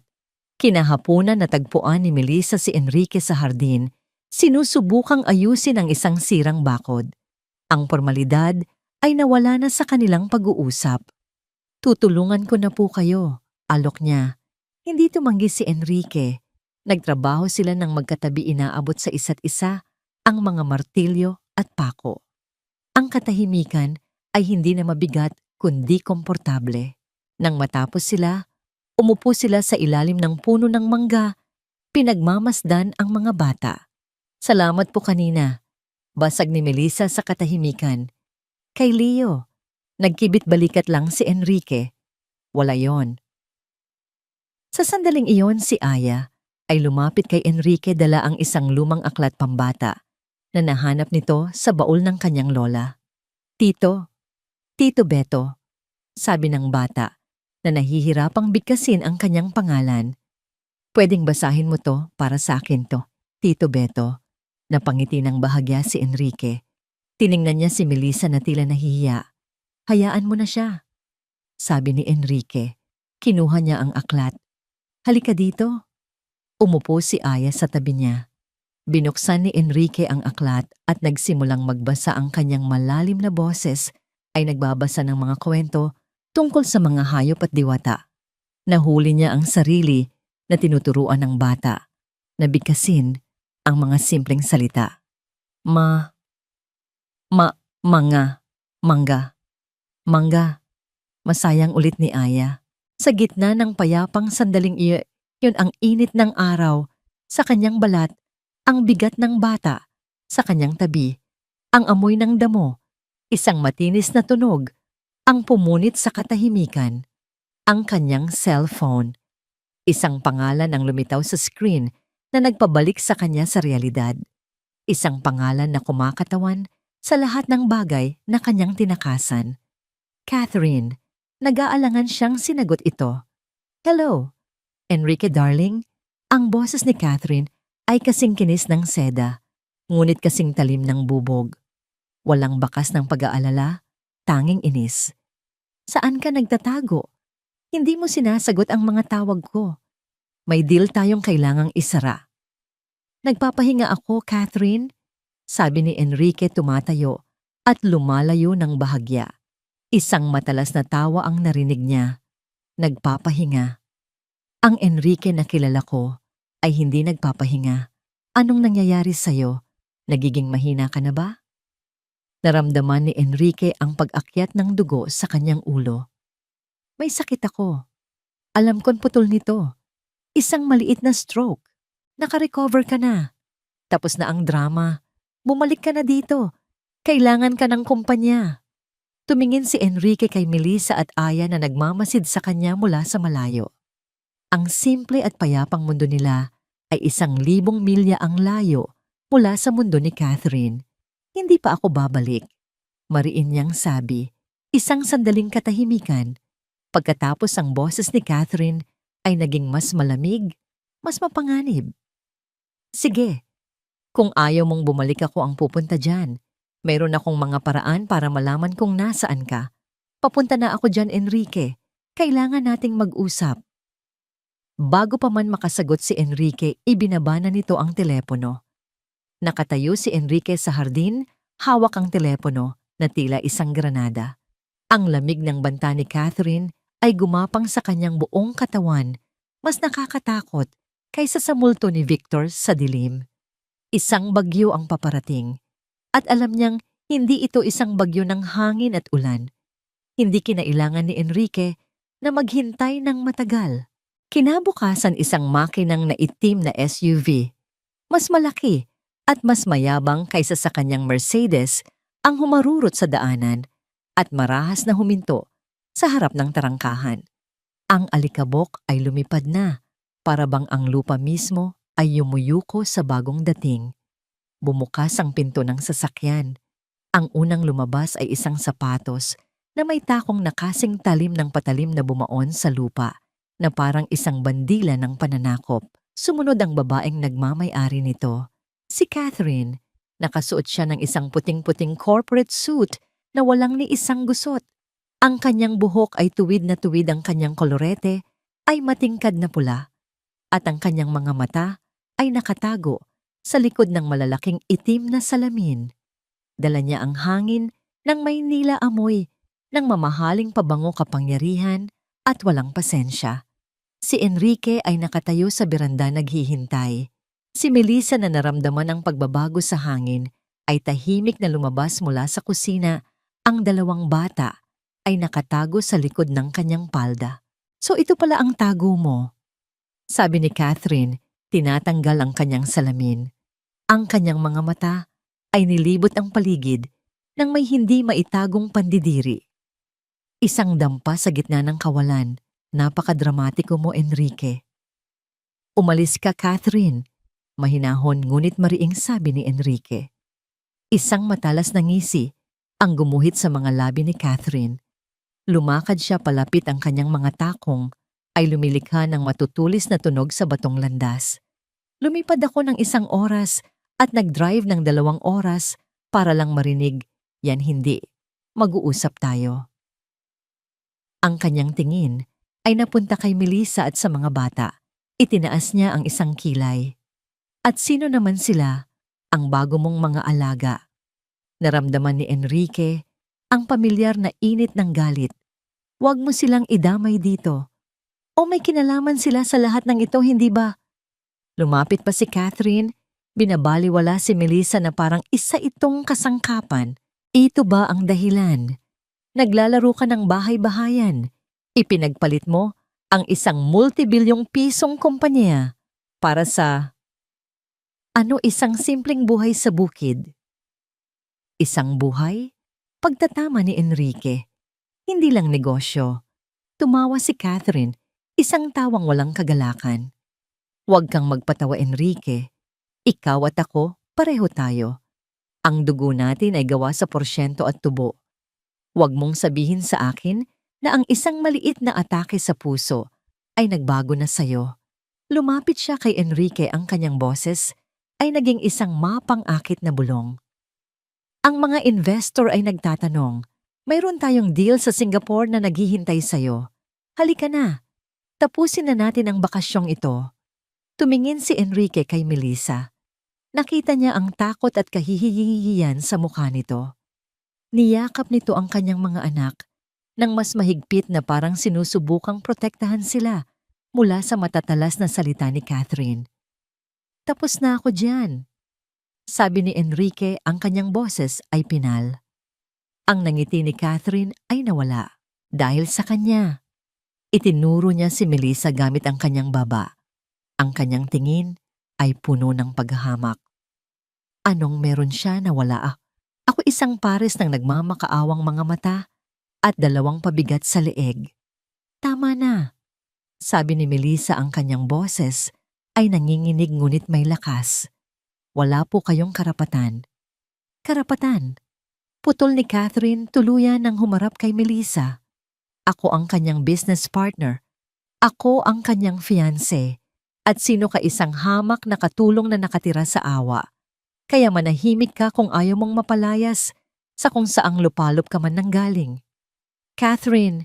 Kinahapunan natagpuan ni Melissa si Enrique sa hardin, sinusubukang ayusin ang isang sirang bakod. Ang formalidad ay nawala na sa kanilang pag-uusap. Tutulungan ko na po kayo, alok niya. Hindi tumanggi si Enrique. Nagtrabaho sila ng magkatabi, inaabot sa isa't isa ang mga martilyo at pako. Ang katahimikan ay hindi na mabigat kundi komportable. Nang matapos sila, umupo sila sa ilalim ng puno ng mangga, pinagmamasdan ang mga bata. Salamat po kanina. Basag ni Melissa sa katahimikan. Kay Leo, nagkibit balikat lang si Enrique. Wala yon. Sa sandaling iyon, si Aya ay lumapit kay Enrique, dala ang isang lumang aklat pambata na nahanap nito sa baul ng kanyang lola. Tito Beto, sabi ng bata na nahihirapang bigkasin ang kanyang pangalan. Pwedeng basahin mo to, para sa akin to, Tito Beto. Napangiti ng bahagya si Enrique. Tiningnan niya si Melissa na tila nahihiya. Hayaan mo na siya, sabi ni Enrique. Kinuha niya ang aklat. Halika dito. Umupo si Aya sa tabi niya. Binuksan ni Enrique ang aklat at nagsimulang magbasa. Ang kanyang malalim na boses ay nagbabasa ng mga kwento tungkol sa mga hayop at diwata. Nahuli niya ang sarili na tinuturuan ng bata na bigkasin ang mga simpleng salita. Mangga. Masayang ulit ni Aya. Sa gitna ng payapang sandaling yun ang init ng araw sa kanyang balat, ang bigat ng bata sa kanyang tabi, ang amoy ng damo, isang matinis na tunog, ang pumunit sa katahimikan, ang kanyang cellphone. Isang pangalan ang lumitaw sa screen na nagpabalik sa kanya sa realidad. Isang pangalan na kumakatawan sa lahat ng bagay na kanyang tinakasan. Catherine. Nag-aalangan siyang sinagot ito. Hello, Enrique darling. Ang boses ni Catherine ay kasing kinis ng seda, ngunit kasing talim ng bubog. Walang bakas ng pag-aalala, tanging inis. Saan ka nagtatago? Hindi mo sinasagot ang mga tawag ko. May deal tayong kailangang isara. Nagpapahinga ako, Catherine, sabi ni Enrique tumatayo at lumalayo ng bahagya. Isang matalas na tawa ang narinig niya. Nagpapahinga. Ang Enrique na kilala ko ay hindi nagpapahinga. Anong nangyayari sa'yo? Nagiging mahina ka na ba? Naramdaman ni Enrique ang pag-akyat ng dugo sa kanyang ulo. May sakit ako. Alam ko'n putol nito. Isang maliit na stroke. Naka-recover ka na. Tapos na ang drama. Bumalik ka na dito. Kailangan ka ng kumpanya. Tumingin si Enrique kay Melissa at Aya na nagmamasid sa kanya mula sa malayo. Ang simple at payapang mundo nila ay 1,000 milya ang layo mula sa mundo ni Catherine. Hindi pa ako babalik, mariin niyang sabi. Isang sandaling katahimikan. Pagkatapos ang boses ni Catherine ay naging mas malamig, mas mapanganib. Sige, kung ayaw mong bumalik ako ang pupunta dyan. Mayroon akong mga paraan para malaman kung nasaan ka. Papunta na ako dyan, Enrique. Kailangan nating mag-usap. Bago pa man makasagot si Enrique, ibinaba na nito ang telepono. Nakatayo si Enrique sa hardin, hawak ang telepono na tila isang granada. Ang lamig ng banta ni Catherine ay gumapang sa kanyang buong katawan, mas nakakatakot kaysa sa multo ni Victor sa dilim. Isang bagyo ang paparating, at alam niyang hindi ito isang bagyo ng hangin at ulan. Hindi kinailangan ni Enrique na maghintay ng matagal. Kinabukasan isang makinang na itim na SUV, mas malaki at mas mayabang kaysa sa kanyang Mercedes, ang humarurot sa daanan at marahas na huminto sa harap ng tarangkahan. Ang alikabok ay lumipad na, para bang ang lupa mismo ay yumuyuko sa bagong dating. Bumukas ang pinto ng sasakyan. Ang unang lumabas ay isang sapatos na may takong nakasing talim ng patalim na bumaon sa lupa, na parang isang bandila ng pananakop. Sumunod ang babaeng nagmamay-ari nito, si Catherine. Nakasuot siya ng isang puting-puting corporate suit na walang ni isang gusot. Ang kanyang buhok ay tuwid na tuwid, ang kanyang kolorete ay matingkad na pula, at ang kanyang mga mata ay nakatago sa likod ng malalaking itim na salamin. Dala niya ang hangin ng may nila amoy ng mamahaling pabango, kapangyarihan at walang pasensya. Si Enrique ay nakatayo sa beranda naghihintay. Si Melissa, na naramdaman ang pagbabago sa hangin, ay tahimik na lumabas mula sa kusina. Ang dalawang bata ay nakatago sa likod ng kanyang palda. "So ito pala ang tago mo," sabi ni Catherine, tinatanggal ang kanyang salamin. Ang kanyang mga mata ay nilibot ang paligid ng may hindi maitagong pandidiri. Isang dampa sa gitna ng kawalan. "Napakadramatiko mo, Enrique." "Umalis ka, Catherine," mahinahon ngunit mariing sabi ni Enrique. Isang matalas na ngisi ang gumuhit sa mga labi ni Catherine. Lumakad siya palapit, ang kanyang mga takong ay lumilikha ng matutulis na tunog sa batong landas. "Lumipad ako ng 1 oras at nag-drive ng 2 oras para lang marinig, yan hindi. Mag-uusap tayo." Ang kanyang tingin ay napunta kay Melissa at sa mga bata. Itinaas niya ang isang kilay. "At sino naman sila? Ang bago mong mga alaga?" Naramdaman ni Enrique ang pamilyar na init ng galit. "Huwag mo silang idamay dito. O may kinalaman sila sa lahat ng ito, hindi ba?" Lumapit pa si Catherine. Binabaliwala si Melissa na parang isa itong kasangkapan. "Ito ba ang dahilan? Naglalaro ka ng bahay-bahayan. Ipinagpalit mo ang isang multibilyong pisong kumpanya para sa isang simpleng buhay sa bukid." Isang buhay? Pagtatama ni Enrique. Hindi lang negosyo. Tumawa si Catherine, isang tawang walang kagalakan. "Huwag kang magpatawa, Enrique. Ikaw at ako, pareho tayo. Ang dugo natin ay gawa sa porsyento at tubo. Huwag mong sabihin sa akin na ang isang maliit na atake sa puso ay nagbago na sayo." Lumapit siya kay Enrique, ang kanyang boses ay naging isang mapang-akit na bulong. "Ang mga investor ay nagtatanong, mayroon tayong deal sa Singapore na naghihintay sayo. Halika na, tapusin na natin ang bakasyong ito." Tumingin si Enrique kay Melissa. Nakita niya ang takot at kahihihihiyan sa mukha nito. Niyakap nito ang kanyang mga anak nang mas mahigpit, na parang sinusubukang protektahan sila mula sa matatalas na salita ni Catherine. "Tapos na ako diyan," sabi ni Enrique, ang kanyang boses ay pinal. Ang nangiti ni Catherine ay nawala dahil sa kanya. Itinuro niya si Melissa gamit ang kanyang baba. Ang kanyang tingin ay puno ng paghahamak. "Anong meron siya na wala? Ako isang pares ng nagmamakaawang mga mata at 2 pabigat sa leeg." "Tama na," sabi ni Melissa, ang kanyang boses ay nanginginig ngunit may lakas. "Wala po kayong karapatan." "Karapatan?" Putol ni Catherine, tuluyan ng humarap kay Melissa. "Ako ang kanyang business partner. Ako ang kanyang fiancé. At sino ka, isang hamak na katulong na nakatira sa awa. Kaya manahimik ka kung ayaw mong mapalayas sa kung saang lupalop ka man nanggaling." "Catherine,"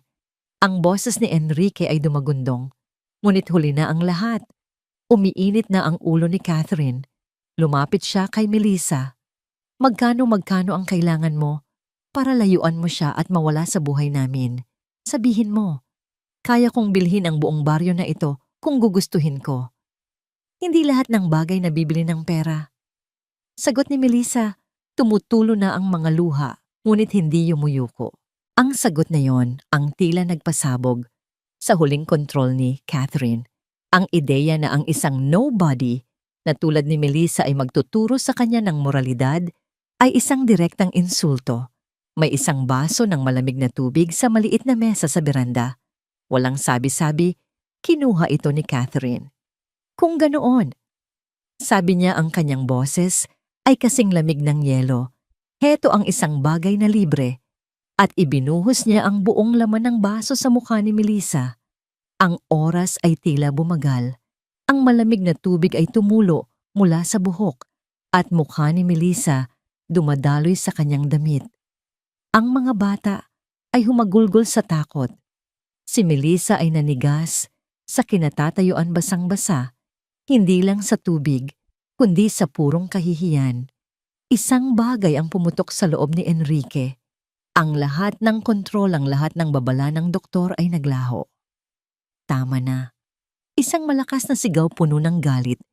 ang boses ni Enrique ay dumagundong. Ngunit huli na ang lahat. Umiinit na ang ulo ni Catherine. Lumapit siya kay Melissa. Magkano ang kailangan mo para layuan mo siya at mawala sa buhay namin? Sabihin mo." kaya kong bilhin ang buong baryo na ito kung gugustuhin ko. Hindi lahat ng bagay na bibili ng pera. Sagot ni Melissa, tumutulo na ang mga luha, ngunit hindi yumuyuko. Ang sagot na yon ang tila nagpasabog sa huling kontrol ni Catherine. Ang ideya na ang isang nobody na tulad ni Melissa ay magtuturo sa kanya ng moralidad ay isang direktang insulto. May isang baso ng malamig na tubig sa maliit na mesa sa beranda. Walang sabi-sabi, kinuha ito ni Catherine. Kung ganoon, sabi niya ang kanyang boses ay kasing lamig ng yelo. Heto ang isang bagay na libre at ibinuhos niya ang buong laman ng baso sa mukha ni Melissa. Ang oras ay tila bumagal. Ang malamig na tubig ay tumulo mula sa buhok at mukha ni Melissa dumadaloy sa kanyang damit. Ang mga bata ay humagulgol sa takot. Si Melissa ay nanigas sa kinatatayuan basang-basa, hindi lang sa tubig, kundi sa purong kahihiyan. Isang bagay ang pumutok sa loob ni Enrique. Ang lahat ng kontrol, ang lahat ng babala ng doktor ay naglaho. Tama na. Isang malakas na sigaw puno ng galit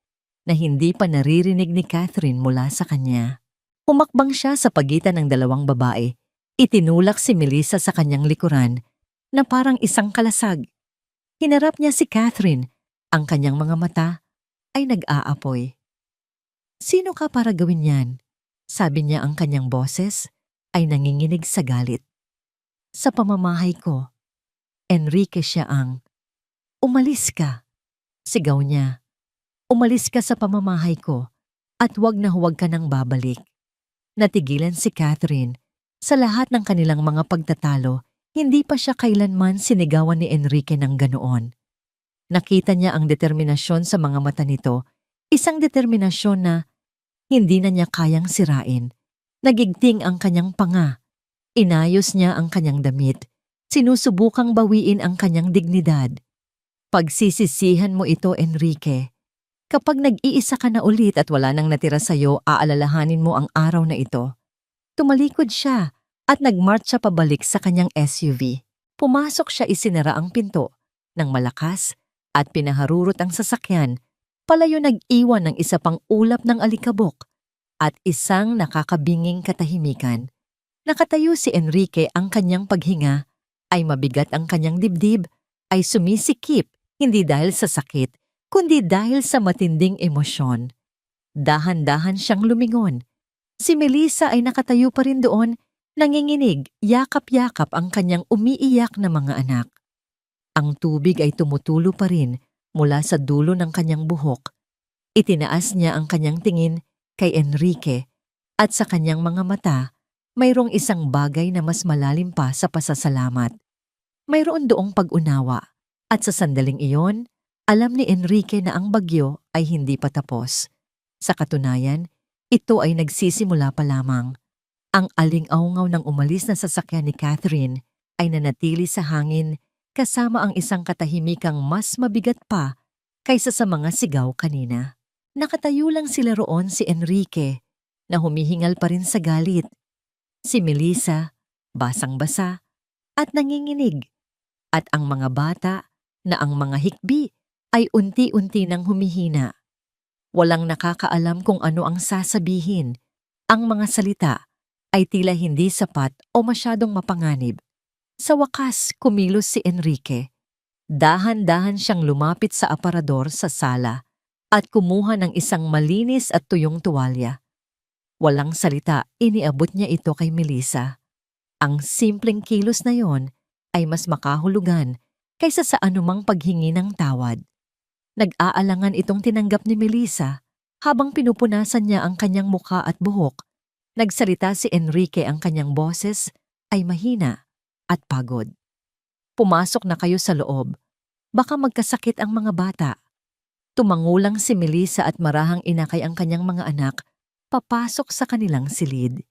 na hindi pa naririnig ni Catherine mula sa kanya. Humakbang siya sa pagitan ng dalawang babae. Itinulak si Melissa sa kanyang likuran na parang isang kalasag. Hinarap niya si Catherine. Ang kanyang mga mata ay nag-aapoy. Sino ka para gawin yan? Sabi niya, ang kanyang boses ay nanginginig sa galit. Sa pamamahay ko, Enrique siya ang, umalis ka. Sigaw niya, umalis ka sa pamamahay ko at huwag na huwag ka nang babalik. Natigilan si Catherine. Sa lahat ng kanilang mga pagtatalo, hindi pa siya kailanman sinigawan ni Enrique ng ganoon. Nakita niya ang determinasyon sa mga mata nito, isang determinasyon na hindi na niya kayang sirain. Nagigting ang kanyang panga. Inayos niya ang kanyang damit. Sinusubukang bawiin ang kanyang dignidad. Pagsisisihan mo ito, Enrique. Kapag nag-iisa ka na ulit at wala nang natira sa'yo, aalalahanin mo ang araw na ito. Tumalikod siya at nagmarcha pabalik sa kanyang SUV. Pumasok siya, isinara ang pinto ng malakas at pinaharurot ang sasakyan. Palayo nag-iwan ng isa pang ulap ng alikabok at isang nakakabinging katahimikan. Nakatayo si Enrique, ang kanyang paghinga ay mabigat, ang kanyang dibdib ay sumisikip, hindi dahil sa sakit, kundi dahil sa matinding emosyon. Dahan-dahan siyang lumingon. Si Melissa ay nakatayo pa rin doon, nanginginig, yakap-yakap ang kanyang umiiyak na mga anak. Ang tubig ay tumutulo pa rin mula sa dulo ng kanyang buhok. Itinaas niya ang kanyang tingin kay Enrique at sa kanyang mga mata, mayroong isang bagay na mas malalim pa sa pasasalamat. Mayroon doong pag-unawa at sa sandaling iyon, alam ni Enrique na ang bagyo ay hindi pa tapos. Sa katunayan, ito ay nagsisimula pa lamang. Ang aling-aungaw ng umalis na sasakyan ni Catherine ay nanatili sa hangin kasama ang isang katahimikang mas mabigat pa kaysa sa mga sigaw kanina. Nakatayo lang sila roon, si Enrique, na humihingal pa rin sa galit. Si Melissa, basang-basa at nanginginig. At ang mga bata na ang mga hikbi ay unti-unti nang humihina. Walang nakakaalam kung ano ang sasabihin. Ang mga salita ay tila hindi sapat o masyadong mapanganib. Sa wakas, kumilos si Enrique. Dahan-dahan siyang lumapit sa aparador sa sala at kumuha ng isang malinis at tuyong tuwalya. Walang salita, iniabot niya ito kay Melissa. Ang simpleng kilos na yon ay mas makahulugan kaysa sa anumang paghingi ng tawad. Nag-aalangan itong tinanggap ni Melissa habang pinupunasan niya ang kanyang mukha at buhok. Nagsalita si Enrique, ang kanyang boses ay mahina at pagod. Pumasok na kayo sa loob. Baka magkasakit ang mga bata. Tumangulang si Melissa at marahang inakay ang kanyang mga anak papasok sa kanilang silid.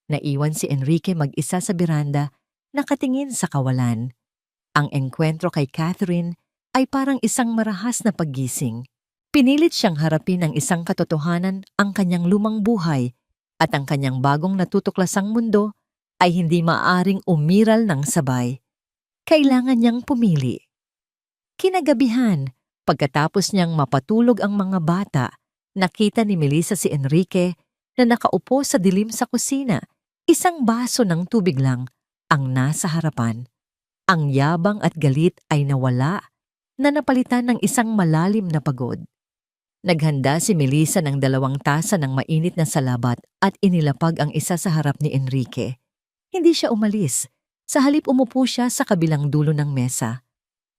Naiwan si Enrique mag-isa sa beranda, nakatingin sa kawalan. Ang engkwentro kay Catherine ay parang isang marahas na paggising. Pinilit siyang harapin ang isang katotohanan, ang kanyang lumang buhay at ang kanyang bagong natutuklasang mundo ay hindi maaring umiral ng sabay. Kailangan niyang pumili. Kinagabihan, pagkatapos niyang mapatulog ang mga bata, nakita ni Melissa si Enrique na nakaupo sa dilim sa kusina. Isang baso ng tubig lang ang nasa harapan. Ang yabang at galit ay nawala na napalitan ng isang malalim na pagod. Naghanda si Melissa ng 2 tasa ng mainit na salabat at inilapag ang isa sa harap ni Enrique. Hindi siya umalis. Sa halip umupo siya sa kabilang dulo ng mesa.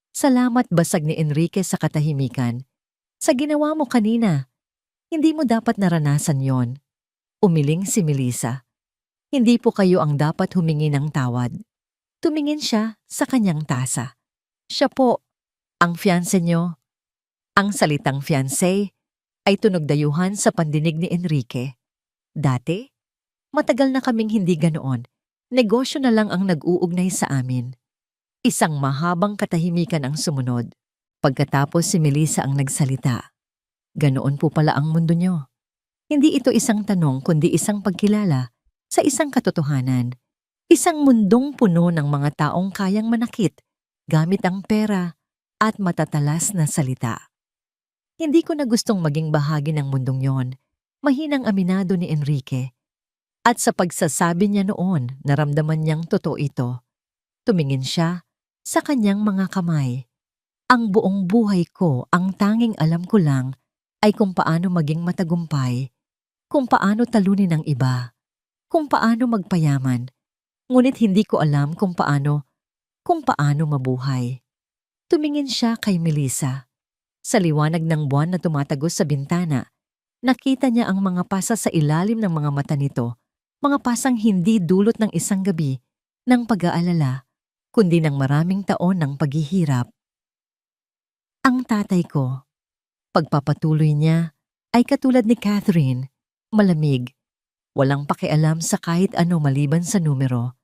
Salamat, basag ni Enrique sa katahimikan. Sa ginawa mo kanina, hindi mo dapat naranasan yon. Umiling si Melissa. Hindi po kayo ang dapat humingi ng tawad. Tumingin siya sa kanyang tasa. Siya po, ang fiancé niyo. Ang salitang fiancé ay tunog dayuhan sa pandinig ni Enrique. Dati, matagal na kaming hindi ganoon. Negosyo na lang ang nag-uugnay sa amin. Isang mahabang katahimikan ang sumunod. Pagkatapos si Melissa ang nagsalita. Ganoon po pala ang mundo niyo. Hindi ito isang tanong kundi isang pagkilala sa isang katotohanan. Isang mundong puno ng mga taong kayang manakit gamit ang pera at matatalas na salita. Hindi ko na gustong maging bahagi ng mundong yon, mahinang aminado ni Enrique. At sa pagsasabi niya noon, naramdaman niyang totoo ito. Tumingin siya sa kanyang mga kamay. Ang buong buhay ko, ang tanging alam ko lang ay kung paano maging matagumpay, kung paano talunin ang iba, kung paano magpayaman. Ngunit hindi ko alam kung paano mabuhay. Tumingin siya kay Melissa. Sa liwanag ng buwan na tumatagos sa bintana, nakita niya ang mga pasa sa ilalim ng mga mata nito, mga pasang hindi dulot ng isang gabi ng pag-aalala, kundi ng maraming taon ng paghihirap. Ang tatay ko, pagpapatuloy niya, ay katulad ni Catherine, malamig, walang pakialam sa kahit ano maliban sa numero.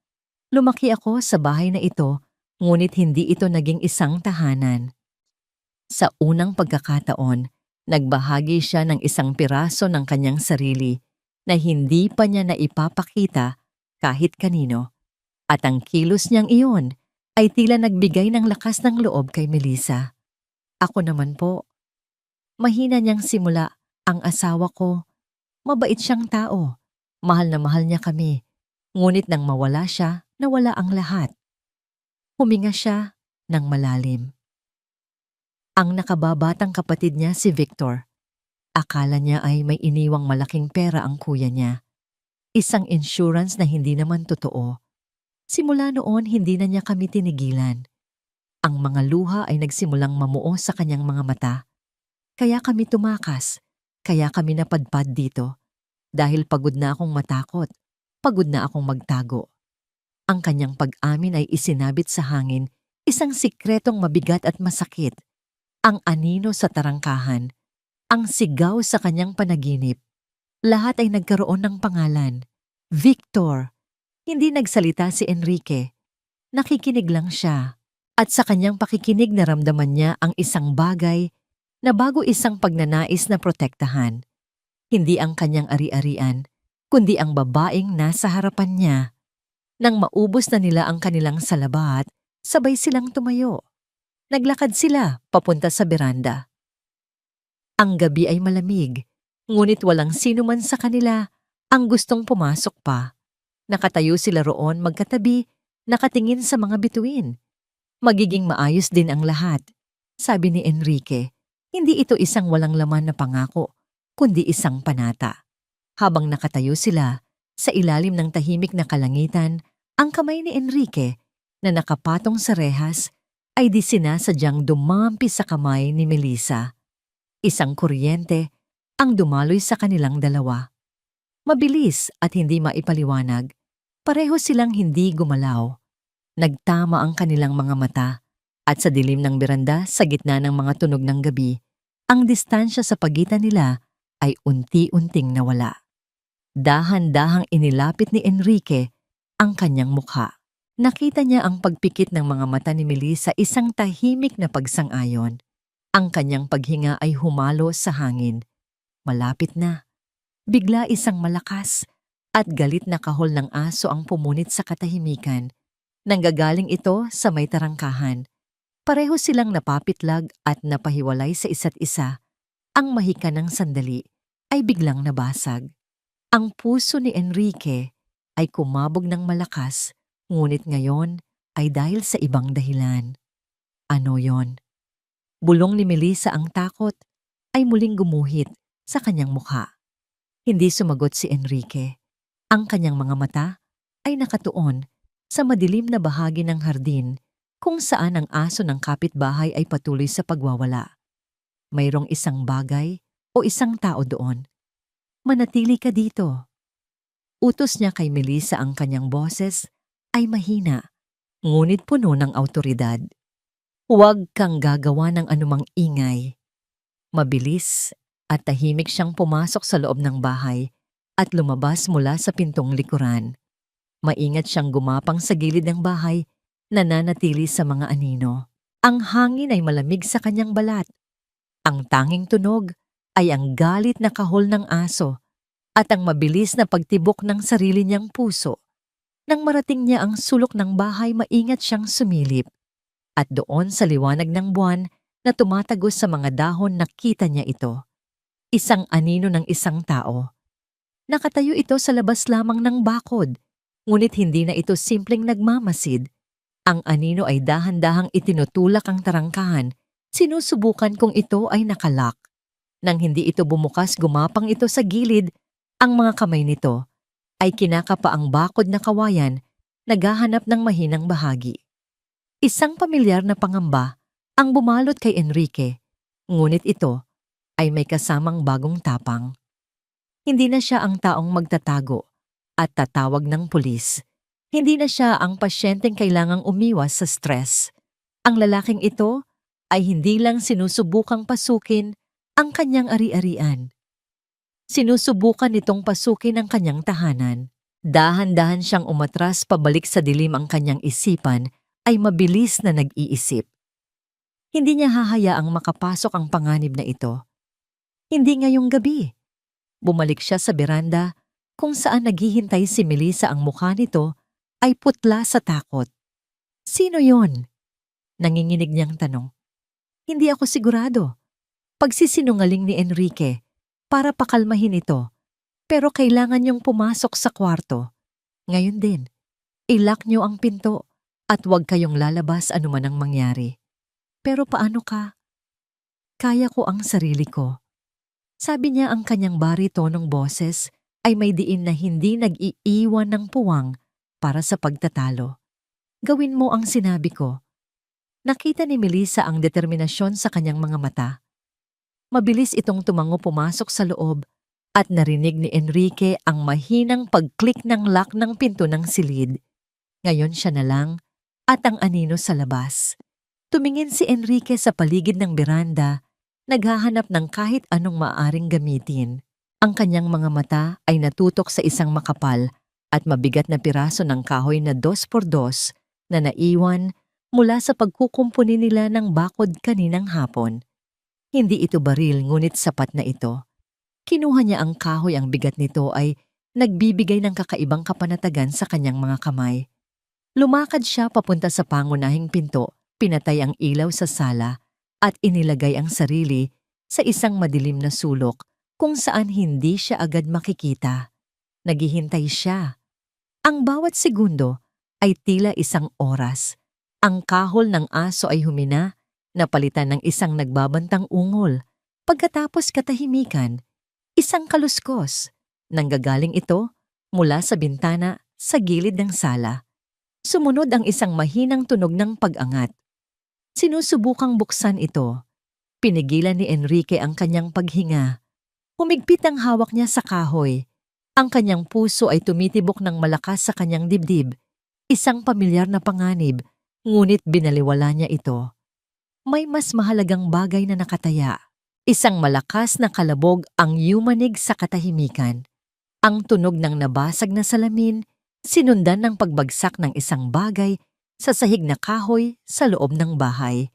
Lumaki ako sa bahay na ito, ngunit hindi ito naging isang tahanan. Sa unang pagkakataon, nagbahagi siya ng isang piraso ng kanyang sarili na hindi pa niya naipapakita kahit kanino. At ang kilos niyang iyon ay tila nagbigay ng lakas ng loob kay Melissa. Ako naman po. Mahina niyang simula ang asawa ko. Mabait siyang tao. Mahal na mahal niya kami. Ngunit nang mawala siya, nawala ang lahat. Huminga siya ng malalim. Ang nakababatang kapatid niya si Victor. Akala niya ay may iniwang malaking pera ang kuya niya. Isang insurance na hindi naman totoo. Simula noon hindi na niya kami tinigilan. Ang mga luha ay nagsimulang mamuo sa kanyang mga mata. Kaya kami tumakas. Kaya kami napadpad dito. Dahil pagod na akong matakot. Pagod na akong magtago. Ang kanyang pag-amin ay isinabit sa hangin, isang sikretong mabigat at masakit. Ang anino sa tarangkahan, ang sigaw sa kanyang panaginip. Lahat ay nagkaroon ng pangalan. Victor. Hindi nagsalita si Enrique. Nakikinig lang siya. At sa kanyang pakikinig naramdaman niya ang isang bagay na bago isang pagnanais na protektahan. Hindi ang kanyang ari-arian, kundi ang babaeng nasa harapan niya. Nang maubos na nila ang kanilang salabat, sabay silang tumayo. Naglakad sila papunta sa beranda. Ang gabi ay malamig, ngunit walang sino man sa kanila ang gustong pumasok pa. Nakatayo sila roon magkatabi, nakatingin sa mga bituin. Magiging maayos din ang lahat, sabi ni Enrique. Hindi ito isang walang laman na pangako, kundi isang panata. Habang nakatayo sila, sa ilalim ng tahimik na kalangitan, ang kamay ni Enrique na nakapatong sa rehas ay di sinasadyang dumampi sa kamay ni Melissa. Isang kuryente ang dumaloy sa kanilang dalawa. Mabilis at hindi maipaliwanag, pareho silang hindi gumalaw. Nagtama ang kanilang mga mata at sa dilim ng beranda sa gitna ng mga tunog ng gabi, ang distansya sa pagitan nila ay unti-unting nawala. Dahan-dahang inilapit ni Enrique ang kanyang mukha. Nakita niya ang pagpikit ng mga mata ni Melissa, isang tahimik na pagsang-ayon. Ang kanyang paghinga ay humalo sa hangin. Malapit na. Bigla isang malakas at galit na kahol ng aso ang pumunit sa katahimikan. Nanggagaling ito sa may tarangkahan. Pareho silang napapitlag at napahiwalay sa isa't isa. Ang mahika ng sandali ay biglang nabasag. Ang puso ni Enrique ay kumabog ng malakas, ngunit ngayon ay dahil sa ibang dahilan. Ano yon? Bulong ni Melissa ang takot ay muling gumuhit sa kanyang mukha. Hindi sumagot si Enrique. Ang kanyang mga mata ay nakatuon sa madilim na bahagi ng hardin kung saan ang aso ng kapitbahay ay patuloy sa pagwawala. Mayroong isang bagay o isang tao doon. Manatili ka dito. Utos niya kay Melissa, ang kanyang boses ay mahina, ngunit puno ng awtoridad. Huwag kang gagawa ng anumang ingay. Mabilis at tahimik siyang pumasok sa loob ng bahay at lumabas mula sa pintong likuran. Maingat siyang gumapang sa gilid ng bahay, nananatili sa mga anino. Ang hangin ay malamig sa kanyang balat. Ang tanging tunog ay ang galit na kahol ng aso at ang mabilis na pagtibok ng sarili niyang puso. Nang marating niya ang sulok ng bahay, maingat siyang sumilip. At doon sa liwanag ng buwan na tumatagos sa mga dahon, nakita niya ito. Isang anino ng isang tao. Nakatayo ito sa labas lamang ng bakod, ngunit hindi na ito simpleng nagmamasid. Ang anino ay dahan-dahang itinutulak ang tarangkahan, sinusubukan kung ito ay nakalak. Nang hindi ito bumukas, gumapang ito sa gilid. Ang mga kamay nito ay kinakapa ang bakod na kawayan, naghahanap ng mahinang bahagi. Isang pamilyar na pangamba ang bumalot kay Enrique, ngunit ito ay may kasamang bagong tapang. Hindi na siya ang taong magtatago at tatawag ng pulis. Hindi na siya ang pasyenteng kailangang umiwas sa stress. Ang lalaking ito ay hindi lang sinusubukang pasukin ang kanyang ari-arian. Sinusubukan nitong pasukin ang kanyang tahanan. Dahan-dahan siyang umatras pabalik sa dilim, ang kanyang isipan ay mabilis na nag-iisip. Hindi niya hahayaang makapasok ang panganib na ito. Hindi ngayong gabi. Bumalik siya sa beranda kung saan naghihintay si Melissa. Ang mukha nito ay putla sa takot. Sino yon? Nanginginig niyang tanong. Hindi ako sigurado. Pagsisinungaling ni Enrique para pakalmahin ito, pero kailangan niyong pumasok sa kwarto. Ngayon din, ilock niyo ang pinto at huwag kayong lalabas anuman ang mangyari. Pero paano ka? Kaya ko ang sarili ko. Sabi niya, ang kanyang baritonong boses ay may diin na hindi nag-iiwan ng puwang para sa pagtatalo. Gawin mo ang sinabi ko. Nakita ni Melissa ang determinasyon sa kanyang mga mata. Mabilis itong tumango pumasok sa loob at narinig ni Enrique ang mahinang pag-click ng lock ng pinto ng silid. Ngayon siya na lang at ang anino sa labas. Tumingin si Enrique sa paligid ng beranda, naghahanap ng kahit anong maaaring gamitin. Ang kanyang mga mata ay natutok sa isang makapal at mabigat na piraso ng kahoy na 2x2 na naiwan mula sa pagkukumpuni nila ng bakod kaninang hapon. Hindi ito baril, ngunit sapat na ito. Kinuha niya ang kahoy, ang bigat nito ay nagbibigay ng kakaibang kapanatagan sa kanyang mga kamay. Lumakad siya papunta sa pangunahing pinto, pinatay ang ilaw sa sala at inilagay ang sarili sa isang madilim na sulok kung saan hindi siya agad makikita. Naghihintay siya. Ang bawat segundo ay tila isang oras. Ang kahol ng aso ay humina, napalitan ng isang nagbabantang ungol. Pagkatapos katahimikan, isang kaluskos. Nanggagaling ito mula sa bintana sa gilid ng sala. Sumunod ang isang mahinang tunog ng pag-angat. Sinusubukang buksan ito. Pinigilan ni Enrique ang kanyang paghinga. Humigpit ang hawak niya sa kahoy. Ang kanyang puso ay tumitibok ng malakas sa kanyang dibdib. Isang pamilyar na panganib, ngunit binaliwala niya ito. May mas mahalagang bagay na nakataya. Isang malakas na kalabog ang yumanig sa katahimikan. Ang tunog ng nabasag na salamin, sinundan ng pagbagsak ng isang bagay sa sahig na kahoy sa loob ng bahay.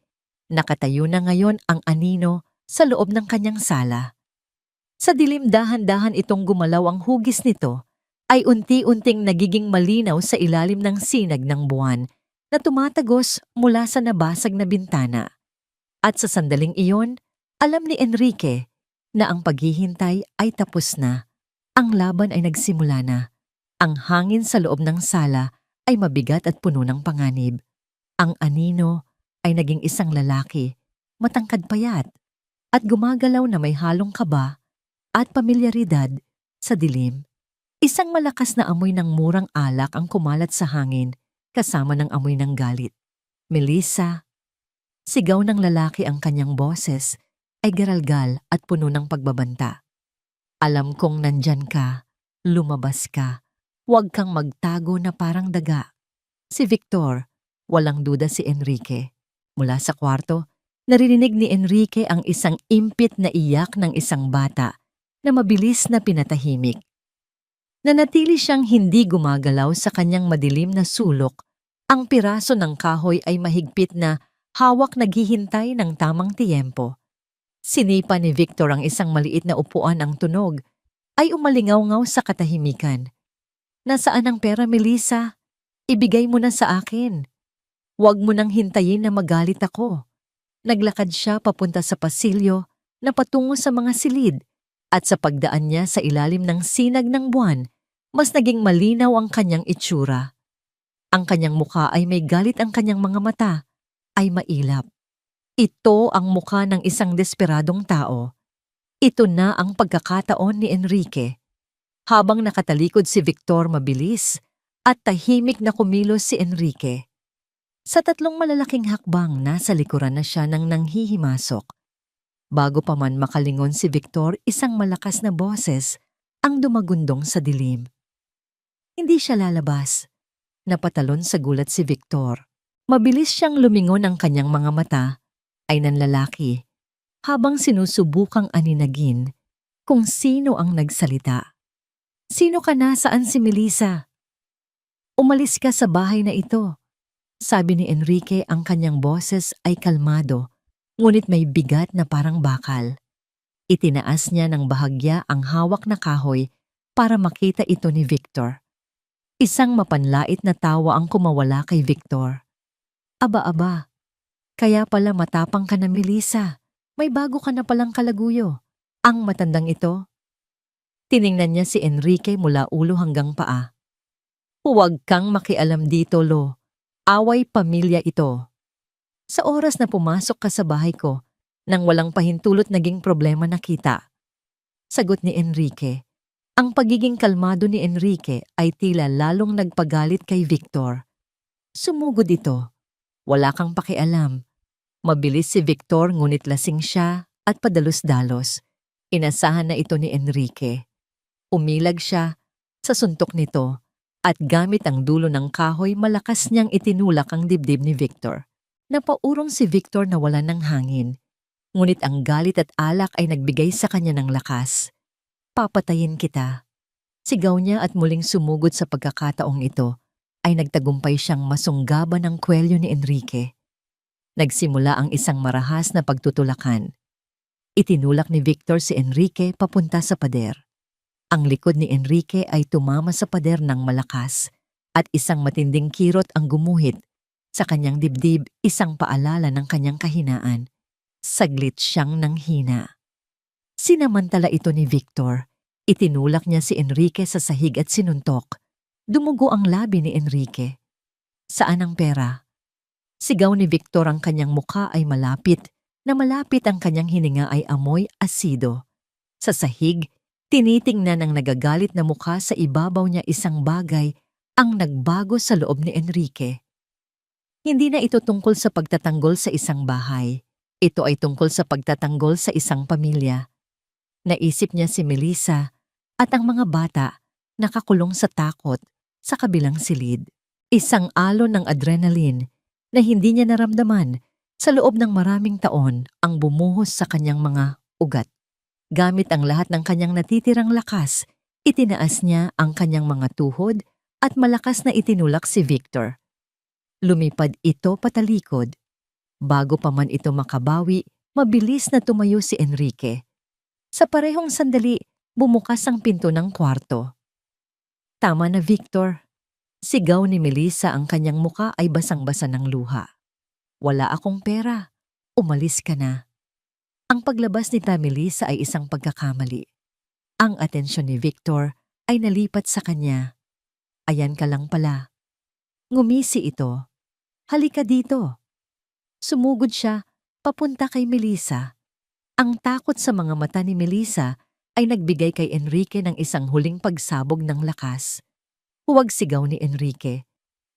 Nakatayo na ngayon ang anino sa loob ng kanyang sala. Sa dilim, dahan-dahan itong gumalaw. Ang hugis nito ay unti-unting nagiging malinaw sa ilalim ng sinag ng buwan. na tumatagos mula sa nabasag na bintana. At sa sandaling iyon, alam ni Enrique na ang paghihintay ay tapos na. Ang laban ay nagsimula na. Ang hangin sa loob ng sala ay mabigat at puno ng panganib. Ang anino ay naging isang lalaki, matangkad payat, at gumagalaw na may halong kaba at pamilyaridad sa dilim. Isang malakas na amoy ng murang alak ang kumalat sa hangin kasama ng amoy ng galit. Melissa, sigaw ng lalaki, ang kanyang boses ay garalgal at puno ng pagbabanta. Alam kong nandyan ka, lumabas ka, huwag kang magtago na parang daga. Si Victor, walang duda si Enrique. Mula sa kwarto, naririnig ni Enrique ang isang impit na iyak ng isang bata na mabilis na pinatahimik. Nanatili siyang hindi gumagalaw sa kanyang madilim na sulok. Ang piraso ng kahoy ay mahigpit na hawak naghihintay ng tamang tiyempo. Sinipa ni Victor ang isang maliit na upuan, ang tunog ay umalingaw-ngaw sa katahimikan. Nasaan ang pera, Melissa? Ibigay mo na sa akin. Huwag mo nang hintayin na magalit ako. Naglakad siya papunta sa pasilyo na patungo sa mga silid, at sa pagdaan niya sa ilalim ng sinag ng buwan, mas naging malinaw ang kanyang itsura. Ang kanyang mukha ay may galit, ang kanyang mga mata ay mailap. Ito ang mukha ng isang desperadong tao. Ito na ang pagkakataon ni Enrique. Habang nakatalikod si Victor, mabilis at tahimik na kumilos si Enrique. Sa 3 malalaking hakbang, nasa likuran na siya ng nanghihimasok. Bago pa man makalingon si Victor, isang malakas na boses ang dumagundong sa dilim. Hindi siya lalabas. Napatalon sa gulat si Victor. Mabilis siyang lumingon, ang kanyang mga mata ay nanlalaki habang sinusubukang aninagin kung sino ang nagsalita. Sino ka na? Saan si Melissa? Umalis ka sa bahay na ito, sabi ni Enrique. Ang kanyang boses ay kalmado, ngunit may bigat na parang bakal. Itinaas niya ng bahagya ang hawak na kahoy para makita ito ni Victor. Isang mapanlait na tawa ang kumawala kay Victor. Aba, kaya pala matapang ka na, Melissa. May bago ka na palang kalaguyo. Ang matandang ito. Tiningnan niya si Enrique mula ulo hanggang paa. Huwag kang makialam dito, Lo. Away pamilya ito. Sa oras na pumasok ka sa bahay ko, nang walang pahintulot naging problema na kita. Sagot ni Enrique. Ang pagiging kalmado ni Enrique ay tila lalong nagpagalit kay Victor. Sumugod ito. Wala kang pakialam. Mabilis si Victor, ngunit lasing siya at padalos-dalos. Inasahan na ito ni Enrique. Umilag siya sa suntok nito at gamit ang dulo ng kahoy, malakas niyang itinulak ang dibdib ni Victor. Napaurong si Victor na wala ng hangin. Ngunit ang galit at alak ay nagbigay sa kanya ng lakas. Papatayin kita. Sigaw niya, at muling sumugod. Sa pagkakataong ito ay nagtagumpay siyang masunggaban ng kwelyo ni Enrique. Nagsimula ang isang marahas na pagtutulakan. Itinulak ni Victor si Enrique papunta sa pader. Ang likod ni Enrique ay tumama sa pader ng malakas at isang matinding kirot ang gumuhit sa kanyang dibdib, isang paalala ng kanyang kahinaan. Saglit siyang nanghina. Sinamantala ito ni Victor. Itinulak niya si Enrique sa sahig at sinuntok. Dumugo ang labi ni Enrique. Saan ang pera? Sigaw ni Victor. Ang kanyang mukha ay malapit, na malapit ang kanyang hininga ay amoy asido. Sa sahig, tinitingnan ng nagagalit na mukha. Sa ibabaw niya isang bagay ang nagbago sa loob ni Enrique. Hindi na ito tungkol sa pagtatanggol sa isang bahay. Ito ay tungkol sa pagtatanggol sa isang pamilya. Naisip niya si Melissa at ang mga bata nakakulong sa takot sa kabilang silid. Isang alon ng adrenaline na hindi niya naramdaman sa loob ng maraming taon ang bumuhos sa kanyang mga ugat. Gamit ang lahat ng kanyang natitirang lakas, itinaas niya ang kanyang mga tuhod at malakas na itinulak si Victor. Lumipad ito patalikod. Bago pa man ito makabawi, mabilis na tumayo si Enrique. Sa parehong sandali, bumukas ang pinto ng kwarto. Tama na, Victor. Sigaw ni Melissa, ang kanyang muka ay basang-basa ng luha. Wala akong pera. Umalis ka na. Ang paglabas ni Melissa ay isang pagkakamali. Ang atensyon ni Victor ay nalipat sa kanya. Ayan ka lang pala. Ngumisi ito. Halika dito. Sumugod siya papunta kay Melissa. Ang takot sa mga mata ni Melissa ay nagbigay kay Enrique ng isang huling pagsabog ng lakas. Huwag sigaw ni Enrique.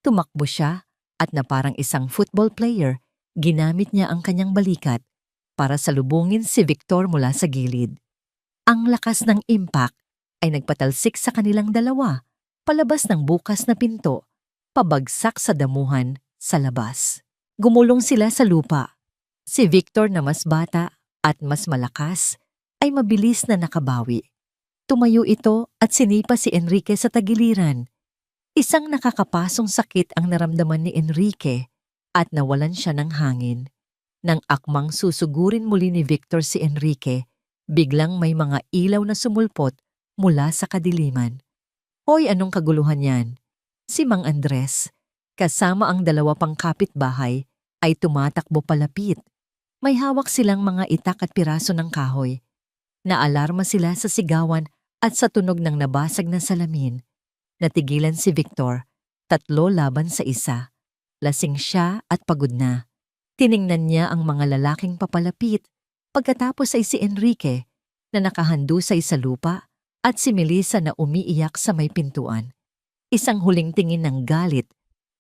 Tumakbo siya at na parang isang football player, ginamit niya ang kanyang balikat para salubungin si Victor mula sa gilid. Ang lakas ng impact ay nagpatalsik sa kanilang dalawa, palabas ng bukas na pinto, pabagsak sa damuhan sa labas. Gumulong sila sa lupa. Si Victor na mas bata at mas malakas ay mabilis na nakabawi. Tumayo ito at sinipa si Enrique sa tagiliran. Isang nakakapasong sakit ang naramdaman ni Enrique at nawalan siya ng hangin. Nang akmang susugurin muli ni Victor si Enrique, biglang may mga ilaw na sumulpot mula sa kadiliman. Hoy, anong kaguluhan yan? Si Mang Andres, kasama ang dalawa pang kapitbahay, ay tumatakbo palapit. May hawak silang mga itak at piraso ng kahoy. Naalarma sila sa sigawan at sa tunog ng nabasag na salamin. Natigilan si Victor, 3 laban sa 1. Lasing siya at pagod na. Tiningnan niya ang mga lalaking papalapit. Pagkatapos ay si Enrique na nakahandusay sa lupa at si Melissa na umiiyak sa may pintuan. Isang huling tingin ng galit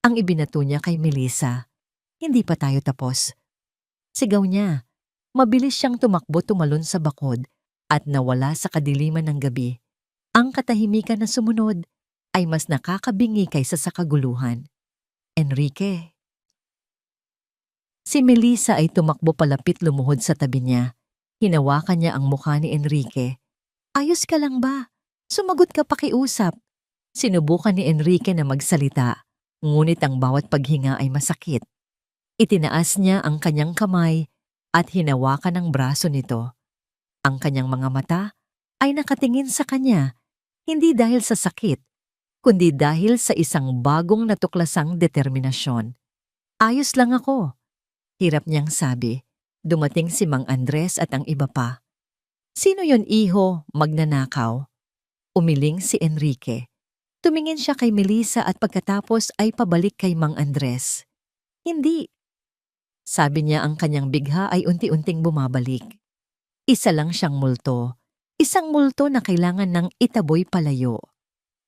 ang ibinato niya kay Melissa. Hindi pa tayo tapos. Sigaw niya. Mabilis siyang tumakbo tumalon sa bakod at nawala sa kadiliman ng gabi. Ang katahimikan na sumunod ay mas nakakabingi kaysa sa kaguluhan. Enrique. Si Melissa ay tumakbo palapit, lumuhod sa tabi niya. Hinawakan niya ang mukha ni Enrique. Ayos ka lang ba? Sumagot ka pakiusap. Sinubukan ni Enrique na magsalita, ngunit ang bawat paghinga ay masakit. Itinaas niya ang kanyang kamay at hinawakan ang braso nito. Ang kanyang mga mata ay nakatingin sa kanya, hindi dahil sa sakit, kundi dahil sa isang bagong natuklasang determinasyon. Ayos lang ako. Hirap niyang sabi. Dumating si Mang Andres at ang iba pa. Sino yon, iho? Magnanakaw? Umiling si Enrique. Tumingin siya kay Melissa at pagkatapos ay pabalik kay Mang Andres. Hindi. Sabi niya, ang kanyang bigha ay unti-unting bumabalik. Isa lang siyang multo. Isang multo na kailangan ng itaboy palayo.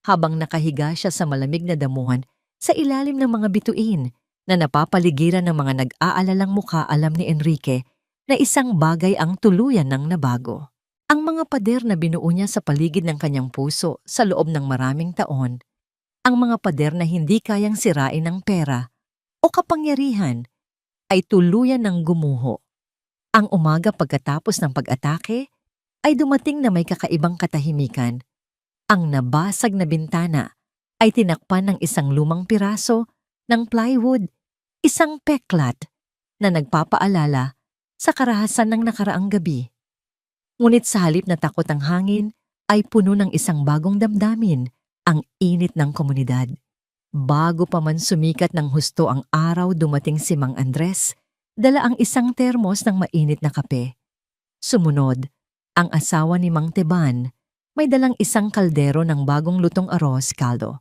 Habang nakahiga siya sa malamig na damuhan sa ilalim ng mga bituin na napapaligiran ng mga nag-aalalang mukha, alam ni Enrique na isang bagay ang tuluyan ng nabago. Ang mga pader na binuo niya sa paligid ng kanyang puso sa loob ng maraming taon, ang mga pader na hindi kayang sirain ng pera o kapangyarihan, ay tuluyan ng gumuho. Ang umaga pagkatapos ng pag-atake ay dumating na may kakaibang katahimikan. Ang nabasag na bintana ay tinakpan ng isang lumang piraso ng plywood, isang peklat na nagpapaalala sa karahasan ng nakaraang gabi. Ngunit sa halip na takot ang hangin, ay puno ng isang bagong damdamin, ang init ng komunidad. Bago pa man sumikat ng husto ang araw, dumating si Mang Andres, dala ang isang termos ng mainit na kape. Sumunod, ang asawa ni Mang Teban, may dalang isang kaldero ng bagong lutong arroz caldo.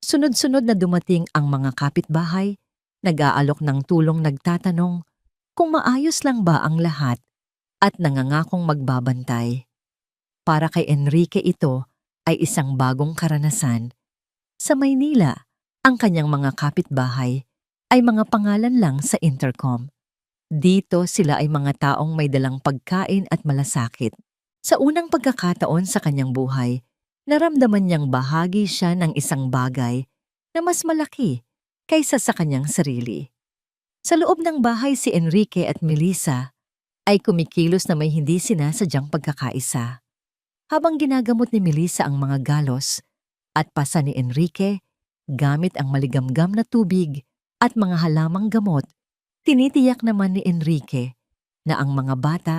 Sunod-sunod na dumating ang mga kapitbahay, nag-aalok ng tulong, nagtatanong kung maayos lang ba ang lahat at nangangakong magbabantay. Para kay Enrique ito ay isang bagong karanasan. Sa Maynila, ang kanyang mga kapitbahay ay mga pangalan lang sa intercom. Dito sila ay mga taong may dalang pagkain at malasakit. Sa unang pagkakataon sa kanyang buhay, naramdaman niyang bahagi siya ng isang bagay na mas malaki kaysa sa kanyang sarili. Sa loob ng bahay, si Enrique at Melissa ay kumikilos na may hindi sinasadyang pagkakaisa. Habang ginagamot ni Melissa ang mga galos at pasa ni Enrique, gamit ang maligamgam na tubig at mga halamang gamot, tinitiyak naman ni Enrique na ang mga bata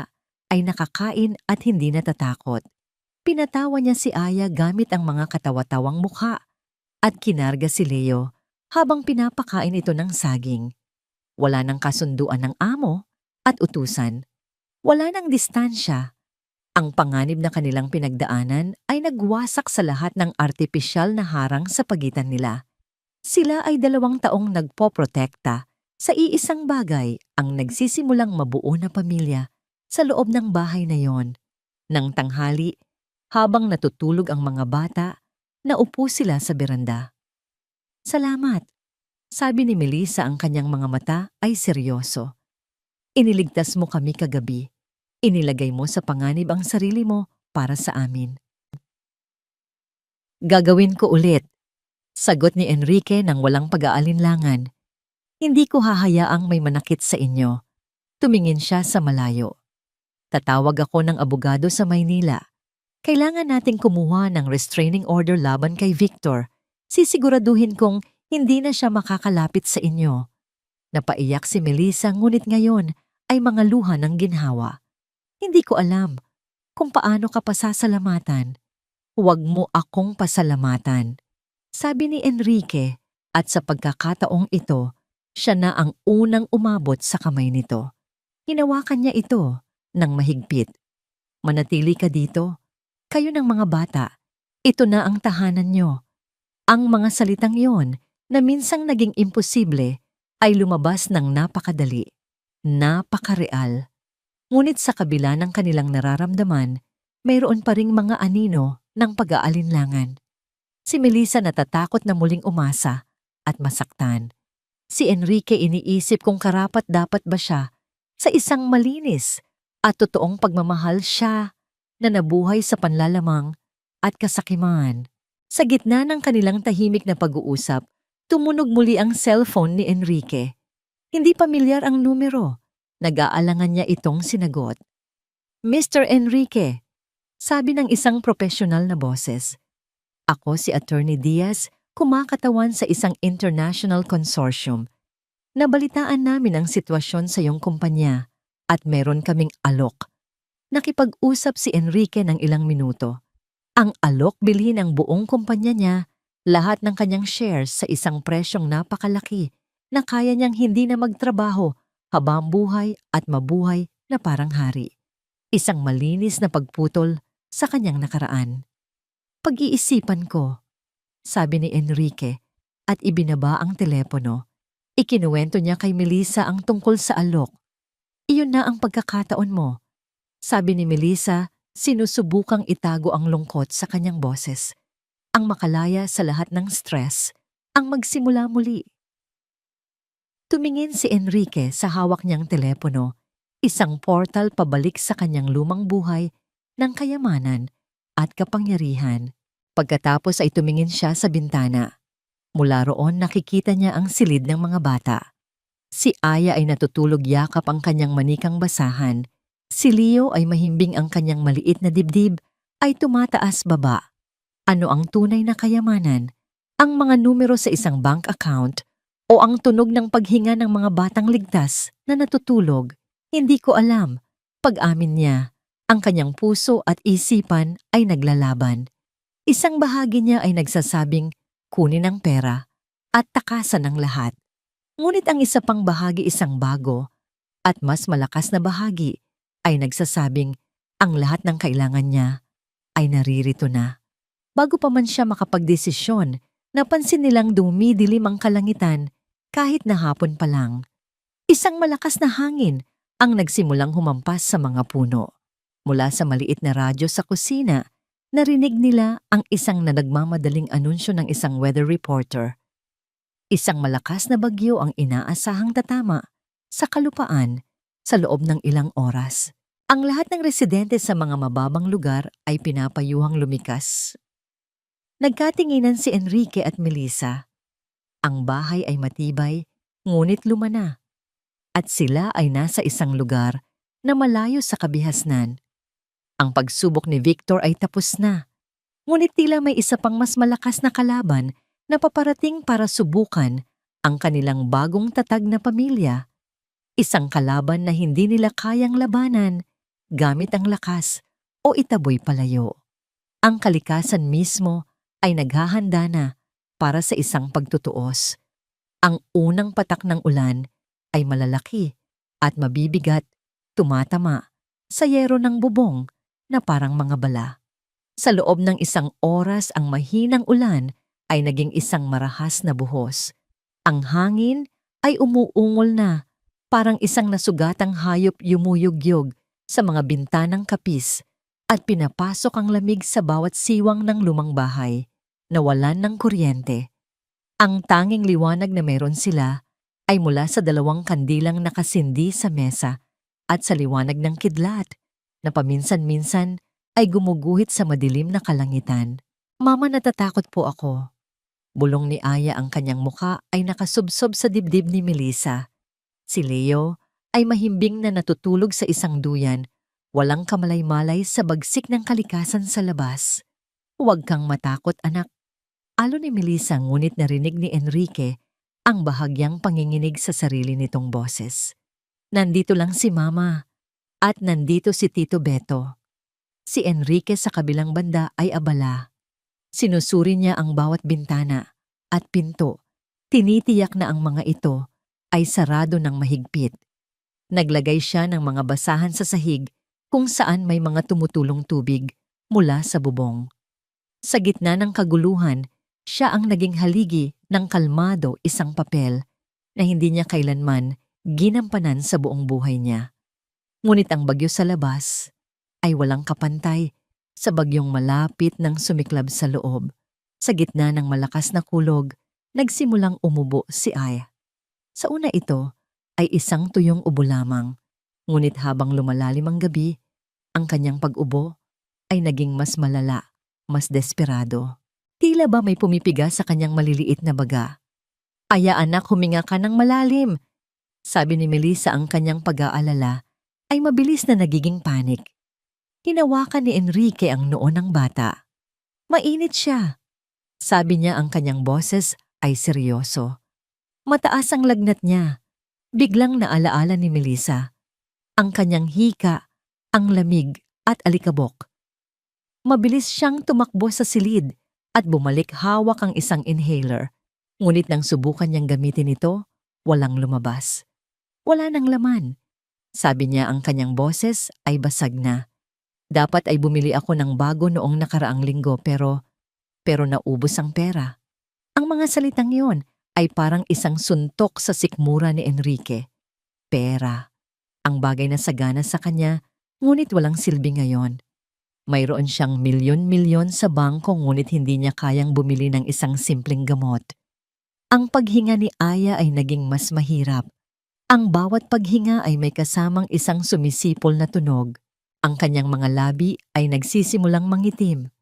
ay nakakain at hindi natatakot. Pinatawa niya si Aya gamit ang mga katawa-tawang mukha. at kinarga si Leo habang pinapakain ito ng saging. Wala nang kasunduan ng amo at utusan. Wala nang distansya. Ang panganib na kanilang pinagdaanan ay nagwasak sa lahat ng artipisyal na harang sa pagitan nila. Sila ay 2 taong nagpoprotekta sa iisang bagay, ang nagsisimulang mabuo na pamilya sa loob ng bahay na yon. Nang tanghali, habang natutulog ang mga bata, naupo sila sa beranda. "Salamat," sabi ni Melissa, ang kanyang mga mata ay seryoso. "Iniligtas mo kami kagabi. Inilagay mo sa panganib ang sarili mo para sa amin." "Gagawin ko ulit," sagot ni Enrique nang walang pag-aalinlangan. "Hindi ko hahayaang may manakit sa inyo." Tumingin siya sa malayo. "Tatawag ako ng abogado sa Maynila. Kailangan nating kumuha ng restraining order laban kay Victor. Sisiguraduhin kong hindi na siya makakalapit sa inyo." Napaiyak si Melissa, ngunit ngayon ay mga luha ng ginhawa. "Hindi ko alam kung paano ka pasasalamatan." "Huwag mo akong pasalamatan," sabi ni Enrique, at sa pagkakataong ito, siya na ang unang umabot sa kamay nito. Hinawakan niya ito ng mahigpit. "Manatili ka dito. Kayo ng mga bata. Ito na ang tahanan niyo." Ang mga salitang yon na minsang naging imposible ay lumabas ng napakadali, napakareal. Ngunit sa kabila ng kanilang nararamdaman, mayroon pa ring mga anino ng pag-aalinlangan. Si Melissa natatakot na muling umasa at masaktan. Si Enrique iniisip kung karapat-dapat ba siya sa isang malinis at totoong pagmamahal siya na nabuhay sa panlalamang at kasakiman. Sa gitna ng kanilang tahimik na pag-uusap, tumunog muli ang cellphone ni Enrique. Hindi pamilyar ang numero. Nag-aalangan niya itong sinagot. "Mr. Enrique," sabi ng isang profesional na boses. "Ako si Attorney Diaz, kumakatawan sa isang international consortium. Nabalitaan namin ang sitwasyon sa iyong kumpanya at meron kaming alok." Nakipag-usap si Enrique ng ilang minuto. Ang alok bilhin ang buong kumpanya niya, lahat ng kanyang shares sa isang presyong napakalaki na kaya niyang hindi na magtrabaho habang buhay at mabuhay na parang hari. Isang malinis na pagputol sa kanyang nakaraan. "Pag-iisipan ko," sabi ni Enrique, at ibinaba ang telepono. Ikinuwento niya kay Melissa ang tungkol sa alok. "Iyon na ang pagkakataon mo," sabi ni Melissa, sinusubukang itago ang lungkot sa kanyang boses. "Ang makalaya sa lahat ng stress, ang magsimula muli." Tumingin si Enrique sa hawak niyang telepono, isang portal pabalik sa kanyang lumang buhay ng kayamanan at kapangyarihan. Pagkatapos ay tumingin siya sa bintana. Mula roon nakikita niya ang silid ng mga bata. Si Aya ay natutulog yakap ang kanyang manikang basahan. Si Leo ay mahimbing, ang kanyang maliit na dibdib ay tumataas baba. Ano ang tunay na kayamanan? Ang mga numero sa isang bank account o ang tunog ng paghinga ng mga batang ligtas na natutulog? Hindi ko alam. Pag-amin niya, ang kanyang puso at isipan ay naglalaban. Isang bahagi niya ay nagsasabing kunin ang pera at takasan ang lahat. Ngunit ang isa pang bahagi, isang bago at mas malakas na bahagi, ay nagsasabing ang lahat ng kailangan niya ay naririto na. Bago pa man siya makapagdesisyon, napansin nilang dumidilim ang kalangitan kahit na hapon pa lang. Isang malakas na hangin ang nagsimulang humampas sa mga puno. Mula sa maliit na radyo sa kusina, narinig nila ang isang nagmamadaling anunsyo ng isang weather reporter. Isang malakas na bagyo ang inaasahang tatama sa kalupaan sa loob ng ilang oras. Ang lahat ng residente sa mga mababang lugar ay pinapayuhang lumikas. Nagkatinginan si Enrique at Melissa. Ang bahay ay matibay, ngunit luma na. At sila ay nasa isang lugar na malayo sa kabihasnan. Ang pagsubok ni Victor ay tapos na. Ngunit tila may isa pang mas malakas na kalaban na paparating para subukan ang kanilang bagong tatag na pamilya. Isang kalaban na hindi nila kayang labanan gamit ang lakas o itaboy palayo. Ang kalikasan mismo ay naghahanda na para sa isang pagtutuos. Ang unang patak ng ulan ay malalaki at mabibigat, tumatama sa yero ng bubong na parang mga bala. Sa loob ng 1 oras ang mahinang ulan ay naging isang marahas na buhos. Ang hangin ay umuungol na, parang isang nasugatang hayop yumuyugyog sa mga bintanang kapis at pinapasok ang lamig sa bawat siwang ng lumang bahay, nawalan ng kuryente. Ang tanging liwanag na meron sila ay mula sa 2 kandilang nakasindi sa mesa at sa liwanag ng kidlat na paminsan-minsan ay gumuguhit sa madilim na kalangitan. Mama, natatakot po ako. Bulong ni Aya, ang kanyang muka ay nakasubsob sa dibdib ni Melissa. Si Leo ay mahimbing na natutulog sa isang duyan, walang kamalay-malay sa bagsik ng kalikasan sa labas. Huwag kang matakot, anak. Alon ni Melissa, ngunit narinig ni Enrique ang bahagyang panginginig sa sarili nitong boses. Nandito lang si Mama at nandito si Tito Beto. Si Enrique sa kabilang banda ay abala. Sinusuri niya ang bawat bintana at pinto. Tinitiyak na ang mga ito ay sarado ng mahigpit. Naglagay siya ng mga basahan sa sahig kung saan may mga tumutulong tubig mula sa bubong. Sa gitna ng kaguluhan, siya ang naging haligi ng kalmado, isang papel na hindi niya kailanman ginampanan sa buong buhay niya. Ngunit ang bagyo sa labas ay walang kapantay sa bagyong malapit ng sumiklab sa loob. Sa gitna ng malakas na kulog, nagsimulang umubo si Aya. Sa una ito ay isang tuyong ubo lamang, ngunit habang lumalalim ang gabi, ang kanyang pag-ubo ay naging mas malala, mas desperado. Tila ba may pumipiga sa kanyang maliliit na baga. Aya, anak, huminga ka ng malalim. Sabi ni Melissa, ang kanyang pag-aalala ay mabilis na nagiging panik. Hinawakan ni Enrique ang noo ng bata. Mainit siya. Sabi niya, ang kanyang boses ay seryoso. Mataas ang lagnat niya. Biglang naalaala ni Melissa ang kanyang hika, ang lamig at alikabok. Mabilis siyang tumakbo sa silid at bumalik, hawak ang isang inhaler. Ngunit nang subukan niyang gamitin ito, walang lumabas. Wala nang laman. Sabi niya, ang kanyang boses ay basag na. Dapat ay bumili ako ng bago noong nakaraang linggo pero naubos ang pera. Ang mga salitang yon ay parang isang suntok sa sikmura ni Enrique. Pera. Ang bagay na sagana sa kanya, ngunit walang silbi ngayon. Mayroon siyang milyon-milyon sa bangko, ngunit hindi niya kayang bumili ng isang simpleng gamot. Ang paghinga ni Aya ay naging mas mahirap. Ang bawat paghinga ay may kasamang isang sumisipol na tunog. Ang kanyang mga labi ay nagsisimulang mangitim.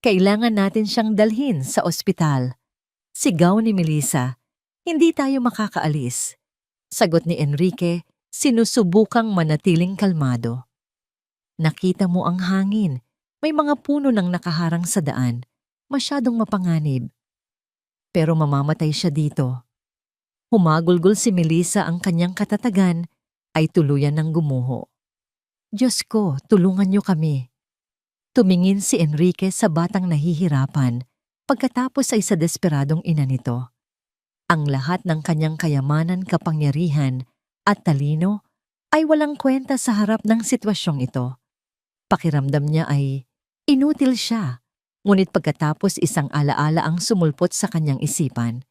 Kailangan natin siyang dalhin sa ospital. Sigaw ni Melissa, hindi tayo makakaalis. Sagot ni Enrique, sinusubukang manatiling kalmado. Nakita mo ang hangin. May mga puno nang nakaharang sa daan. Masyadong mapanganib. Pero mamamatay siya dito. Humagulgol si Melissa, ang kanyang katatagan ay tuluyan ng gumuho. Diyos ko, tulungan niyo kami. Tumingin si Enrique sa batang nahihirapan pagkatapos ay sa desperadong ina nito. Ang lahat ng kanyang kayamanan, kapangyarihan at talino ay walang kwenta sa harap ng sitwasyong ito. Pakiramdam niya ay inutil siya, ngunit pagkatapos isang alaala ang sumulpot sa kanyang isipan.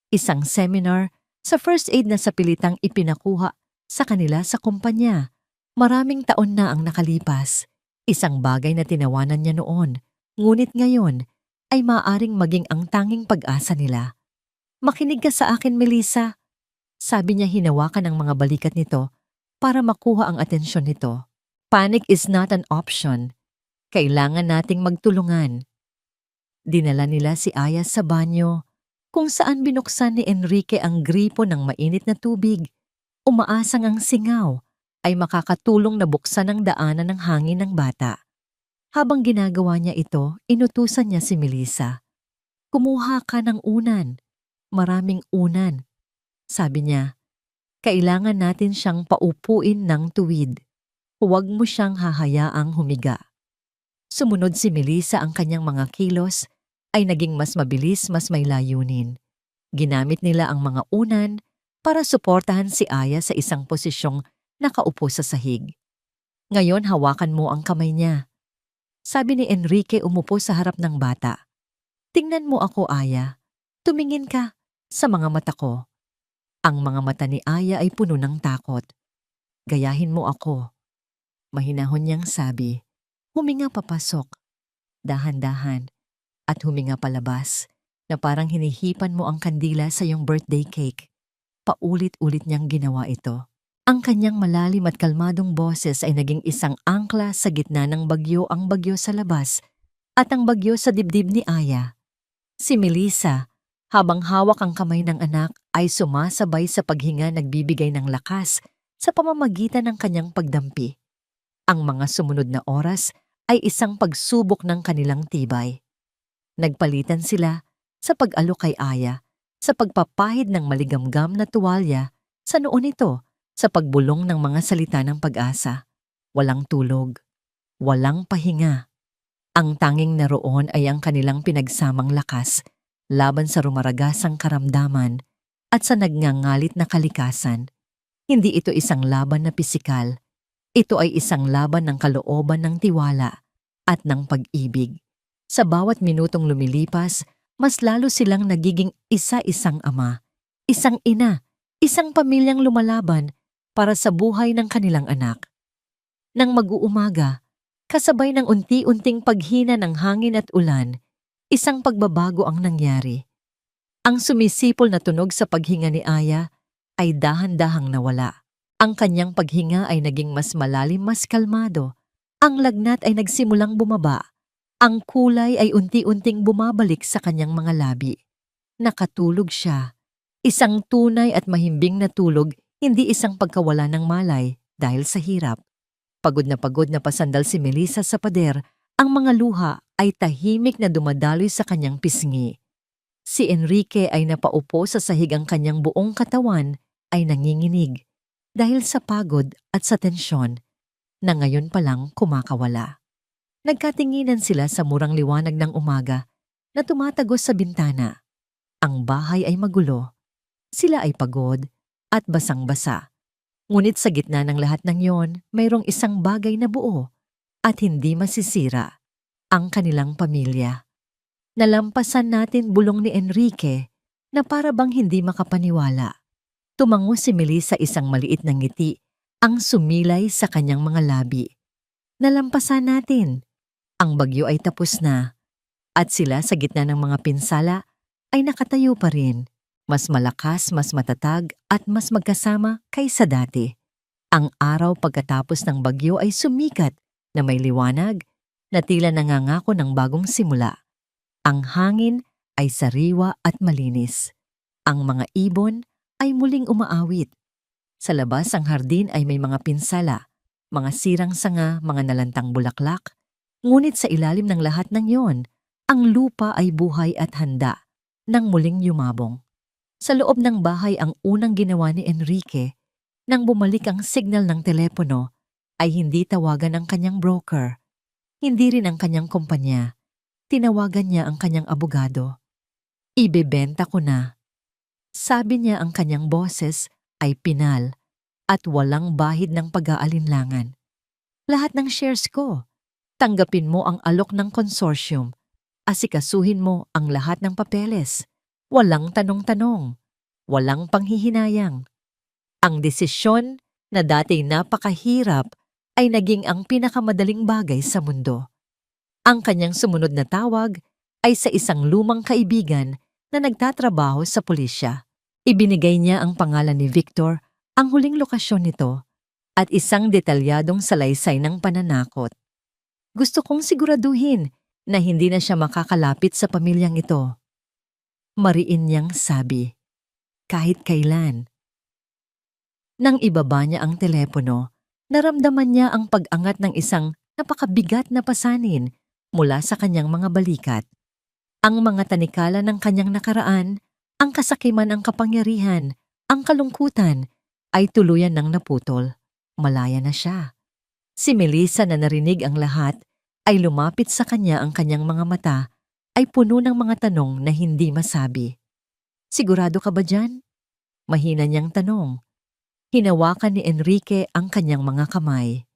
Isang seminar sa first aid na sa pilitang ipinakuha sa kanila sa kumpanya. Maraming taon na ang nakalipas, isang bagay na tinawanan niya noon, ngunit ngayon ay maaaring maging ang tanging pag-asa nila. Makinig ka sa akin, Melissa. Sabi niya, hinawakan ang mga balikat nito para makuha ang atensyon nito. Panic is not an option. Kailangan nating magtulungan. Dinala nila si Aya sa banyo, kung saan binuksan ni Enrique ang gripo ng mainit na tubig. Umaasang ang singaw ay makakatulong na buksan ang daanan ng hangin ng bata. Habang ginagawa niya ito, inutusan niya si Melissa. Kumuha ka ng unan. Maraming unan. Sabi niya, kailangan natin siyang paupuin ng tuwid. Huwag mo siyang hahayaang humiga. Sumunod si Melissa, ang kanyang mga kilos ay naging mas mabilis, mas may layunin. Ginamit nila ang mga unan para suportahan si Aya sa isang posisyong nakaupo sa sahig. Ngayon hawakan mo ang kamay niya. Sabi ni Enrique umupo sa harap ng bata. Tingnan mo ako, Aya. Tumingin ka sa mga mata ko. Ang mga mata ni Aya ay puno ng takot. Gayahin mo ako. Mahinahon niyang sabi. Huminga papasok. Dahan-dahan. At huminga palabas na parang hinihipan mo ang kandila sa iyong birthday cake. Paulit-ulit niyang ginawa ito. Ang kanyang malalim at kalmadong boses ay naging isang angkla sa gitna ng bagyo, ang bagyo sa labas at ang bagyo sa dibdib ni Aya. Si Melissa, habang hawak ang kamay ng anak, ay sumasabay sa paghinga, nagbibigay ng lakas sa pamamagitan ng kanyang pagdampi. Ang mga sumunod na oras ay isang pagsubok ng kanilang tibay. Nagpalitan sila sa pag-alok kay Aya, sa pagpapahid ng maligamgam na tuwalya sa noo nito, sa pagbulong ng mga salita ng pag-asa. Walang tulog, walang pahinga. Ang tanging naroon ay ang kanilang pinagsamang lakas laban sa rumaragasang karamdaman at sa nagngangalit na kalikasan. Hindi ito isang laban na pisikal. Ito ay isang laban ng kalooban, ng tiwala at ng pag-ibig. Sa bawat minutong lumilipas, mas lalo silang nagiging isa-isang ama, isang ina, isang pamilyang lumalaban para sa buhay ng kanilang anak. Nang mag-uumaga, kasabay ng unti-unting paghina ng hangin at ulan, isang pagbabago ang nangyari. Ang sumisipol na tunog sa paghinga ni Aya ay dahan-dahang nawala. Ang kanyang paghinga ay naging mas malalim, mas kalmado. Ang lagnat ay nagsimulang bumaba. Ang kulay ay unti-unting bumabalik sa kanyang mga labi. Nakatulog siya. Isang tunay at mahimbing na tulog, hindi isang pagkawala ng malay dahil sa hirap. Pagod na pasandal si Melissa sa pader, ang mga luha ay tahimik na dumadaloy sa kanyang pisngi. Si Enrique ay napaupo sa sahig, ang kanyang buong katawan ay nanginginig dahil sa pagod at sa tensyon na ngayon pa lang kumakawala. Nagkatinginan sila sa murang liwanag ng umaga na tumatagos sa bintana. Ang bahay ay magulo. Sila ay pagod at basang-basa. Ngunit sa gitna ng lahat ng yon, mayroong isang bagay na buo at hindi masisira, ang kanilang pamilya. Nalampasan natin bulong ni Enrique na para bang hindi makapaniwala. Tumango si Melissa, isang maliit na ngiti ang sumilay sa kanyang mga labi. Nalampasan natin. Ang bagyo ay tapos na at sila sa gitna ng mga pinsala ay nakatayo pa rin. Mas malakas, mas matatag at mas magkasama kaysa dati. Ang araw pagkatapos ng bagyo ay sumikat na may liwanag na tila nangangako ng bagong simula. Ang hangin ay sariwa at malinis. Ang mga ibon ay muling umaawit. Sa labas ang hardin ay may mga pinsala, mga sirang sanga, mga nalantang bulaklak. Ngunit sa ilalim ng lahat ng yon, ang lupa ay buhay at handa nang muling yumabong. Sa loob ng bahay, ang unang ginawa ni Enrique nang bumalik ang signal ng telepono ay hindi tawagan ang kanyang broker, hindi rin ang kanyang kumpanya. Tinawagan niya ang kanyang abogado. Ibebenta ko na. Sabi niya, ang kanyang boses ay pinal at walang bahid ng pag-aalinlangan. Lahat ng shares ko. Tanggapin mo ang alok ng consortium. Asikasuhin mo ang lahat ng papeles. Walang tanong-tanong, walang panghihinayang. Ang desisyon na dati napakahirap ay naging ang pinakamadaling bagay sa mundo. Ang kanyang sumunod na tawag ay sa isang lumang kaibigan na nagtatrabaho sa pulisya. Ibinigay niya ang pangalan ni Victor, ang huling lokasyon nito, at isang detalyadong salaysay ng pananakot. Gusto kong siguraduhin na hindi na siya makakalapit sa pamilyang ito. Mariin niyang sabi, kahit kailan. Nang ibaba niya ang telepono, naramdaman niya ang pag-angat ng isang napakabigat na pasanin mula sa kanyang mga balikat. Ang mga tanikala ng kanyang nakaraan, ang kasakiman, ang kapangyarihan, ang kalungkutan, ay tuluyan ng naputol. Malaya na siya. Si Melissa, na narinig ang lahat, ay lumapit sa kanya, ang kanyang mga mata ay puno ng mga tanong na hindi masabi. Sigurado ka ba dyan? Mahina niyang tanong. Hinawakan ni Enrique ang kanyang mga kamay.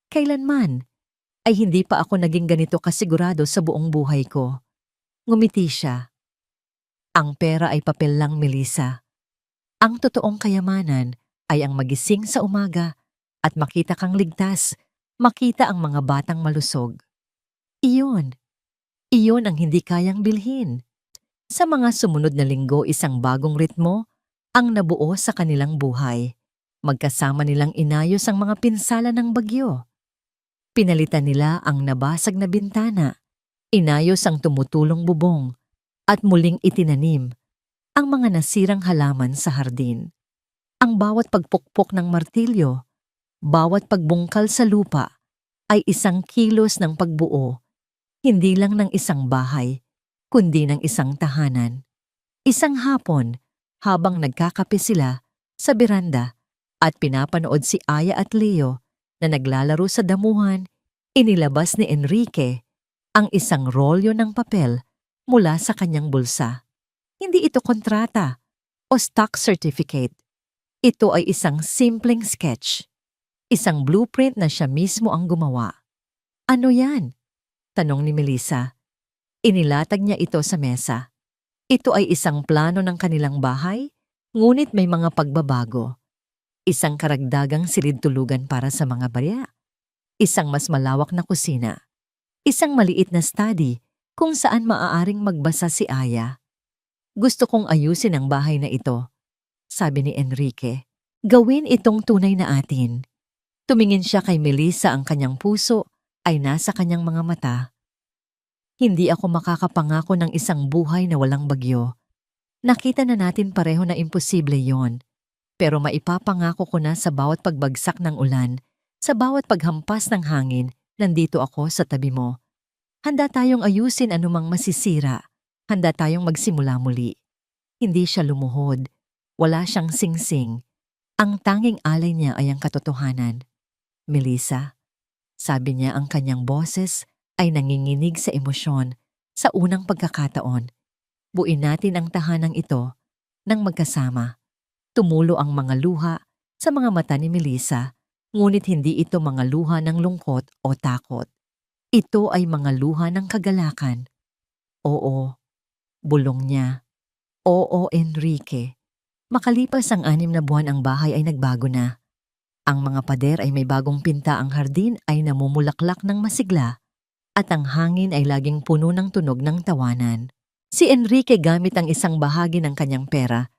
Kailanman ay hindi pa ako naging ganito kasigurado sa buong buhay ko. Ngumiti siya. Ang pera ay papel lang, Melissa. Ang totoong kayamanan ay ang magising sa umaga at makita kang ligtas, makita ang mga batang malusog. Iyon. Iyon ang hindi kayang bilhin. Sa mga sumunod na linggo, isang bagong ritmo ang nabuo sa kanilang buhay. Magkasama nilang inayos ang mga pinsala ng bagyo. Pinalitan nila ang nabasag na bintana, inayos ang tumutulong bubong, at muling itinanim ang mga nasirang halaman sa hardin. Ang bawat pagpukpok ng martilyo, bawat pagbungkal sa lupa, ay isang kilos ng pagbuo, hindi lang ng isang bahay, kundi ng isang tahanan. Isang hapon, habang nagkakape sila sa beranda at pinapanood si Aya at Leo na naglalaro sa damuhan, inilabas ni Enrique ang isang rolyo ng papel mula sa kanyang bulsa. Hindi ito kontrata o stock certificate. Ito ay isang simpleng sketch. Isang blueprint na siya mismo ang gumawa. Ano yan? Tanong ni Melissa. Inilatag niya ito sa mesa. Ito ay isang plano ng kanilang bahay, ngunit may mga pagbabago. Isang karagdagang silid-tulugan para sa mga barya. Isang mas malawak na kusina. Isang maliit na study kung saan maaaring magbasa si Aya. Gusto kong ayusin ang bahay na ito, sabi ni Enrique. Gawin itong tunay na atin. Tumingin siya kay Melissa, ang kanyang puso ay nasa kanyang mga mata. Hindi ako makakapangako ng isang buhay na walang bagyo. Nakita na natin pareho na imposible yon. Pero maipapangako ko na sa bawat pagbagsak ng ulan, sa bawat paghampas ng hangin, nandito ako sa tabi mo. Handa tayong ayusin anumang masisira. Handa tayong magsimula muli. Hindi siya lumuhod. Wala siyang singsing. Ang tanging alay niya ay ang katotohanan. Melissa, sabi niya, ang kanyang boses ay nanginginig sa emosyon sa unang pagkakataon. Buin natin ang tahanang ito nang magkasama. Tumulo ang mga luha sa mga mata ni Melissa, ngunit hindi ito mga luha ng lungkot o takot. Ito ay mga luha ng kagalakan. Oo, bulong niya. Oo, Enrique. Makalipas ang 6 na buwan, ang bahay ay nagbago na. Ang mga pader ay may bagong pinta, ang hardin ay namumulaklak ng masigla, at ang hangin ay laging puno ng tunog ng tawanan. Si Enrique, gamit ang isang bahagi ng kanyang pera,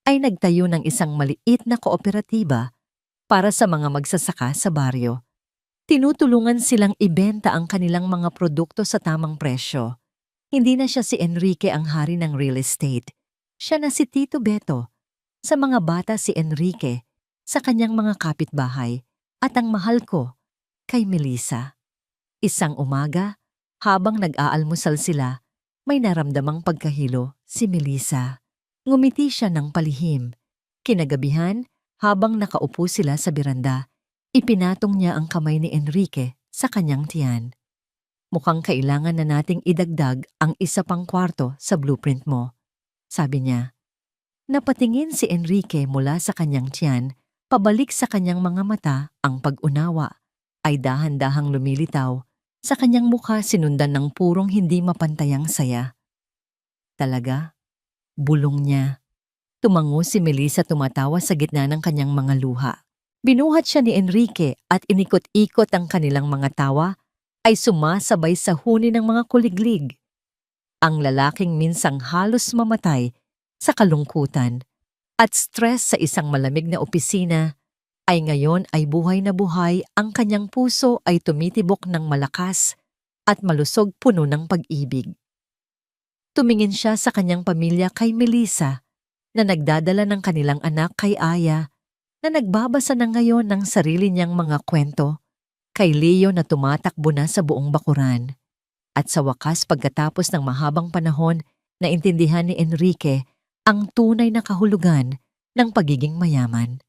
ay nagtayo ng isang maliit na kooperatiba para sa mga magsasaka sa baryo. Tinutulungan silang ibenta ang kanilang mga produkto sa tamang presyo. Hindi na siya si Enrique ang hari ng real estate. Siya na si Tito Beto. Sa mga bata si Enrique, sa kanyang mga kapitbahay, at ang mahal ko, kay Melissa. Isang umaga, habang nag-aalmusal sila, may naramdamang pagkahilo si Melissa. Ngumiti siya ng palihim. Kinagabihan, habang nakaupo sila sa beranda, ipinatong niya ang kamay ni Enrique sa kanyang tiyan. Mukhang kailangan na nating idagdag ang isa pang kwarto sa blueprint mo, sabi niya. Napatingin si Enrique mula sa kanyang tiyan, pabalik sa kanyang mga mata. Ang pag-unawa ay dahan-dahang lumilitaw sa kanyang mukha, sinundan ng purong hindi mapantayang saya. Talaga? Bulong niya. Tumango si Melissa, tumatawa sa gitna ng kanyang mga luha. Binuhat siya ni Enrique at inikot-ikot ang kanilang mga tawa ay sumasabay sa huni ng mga kuliglig. Ang lalaking minsang halos mamatay sa kalungkutan at stress sa isang malamig na opisina ay ngayon ay buhay na buhay. Ang kanyang puso ay tumitibok ng malakas at malusog, puno ng pag-ibig. Tumingin siya sa kanyang pamilya, kay Melissa na nagdadala ng kanilang anak, kay Aya na nagbabasa na ngayon ng sarili niyang mga kwento, kay Leo na tumatakbo na sa buong bakuran. At sa wakas, pagkatapos ng mahabang panahon, naintindihan ni Enrique ang tunay na kahulugan ng pagiging mayaman.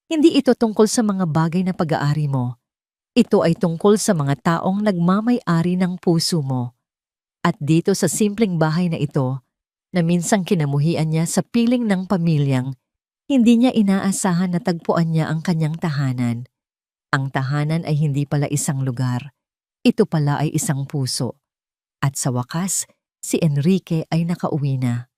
Hindi ito tungkol sa mga bagay na pag-aari mo. Ito ay tungkol sa mga taong nagmamay-ari ng puso mo. At dito sa simpleng bahay na ito, na minsang kinamuhian niya sa piling ng pamilyang, hindi niya inaasahan na tagpuan niya ang kanyang tahanan. Ang tahanan ay hindi pala isang lugar. Ito pala ay isang puso. At sa wakas, si Enrique ay nakauwi na.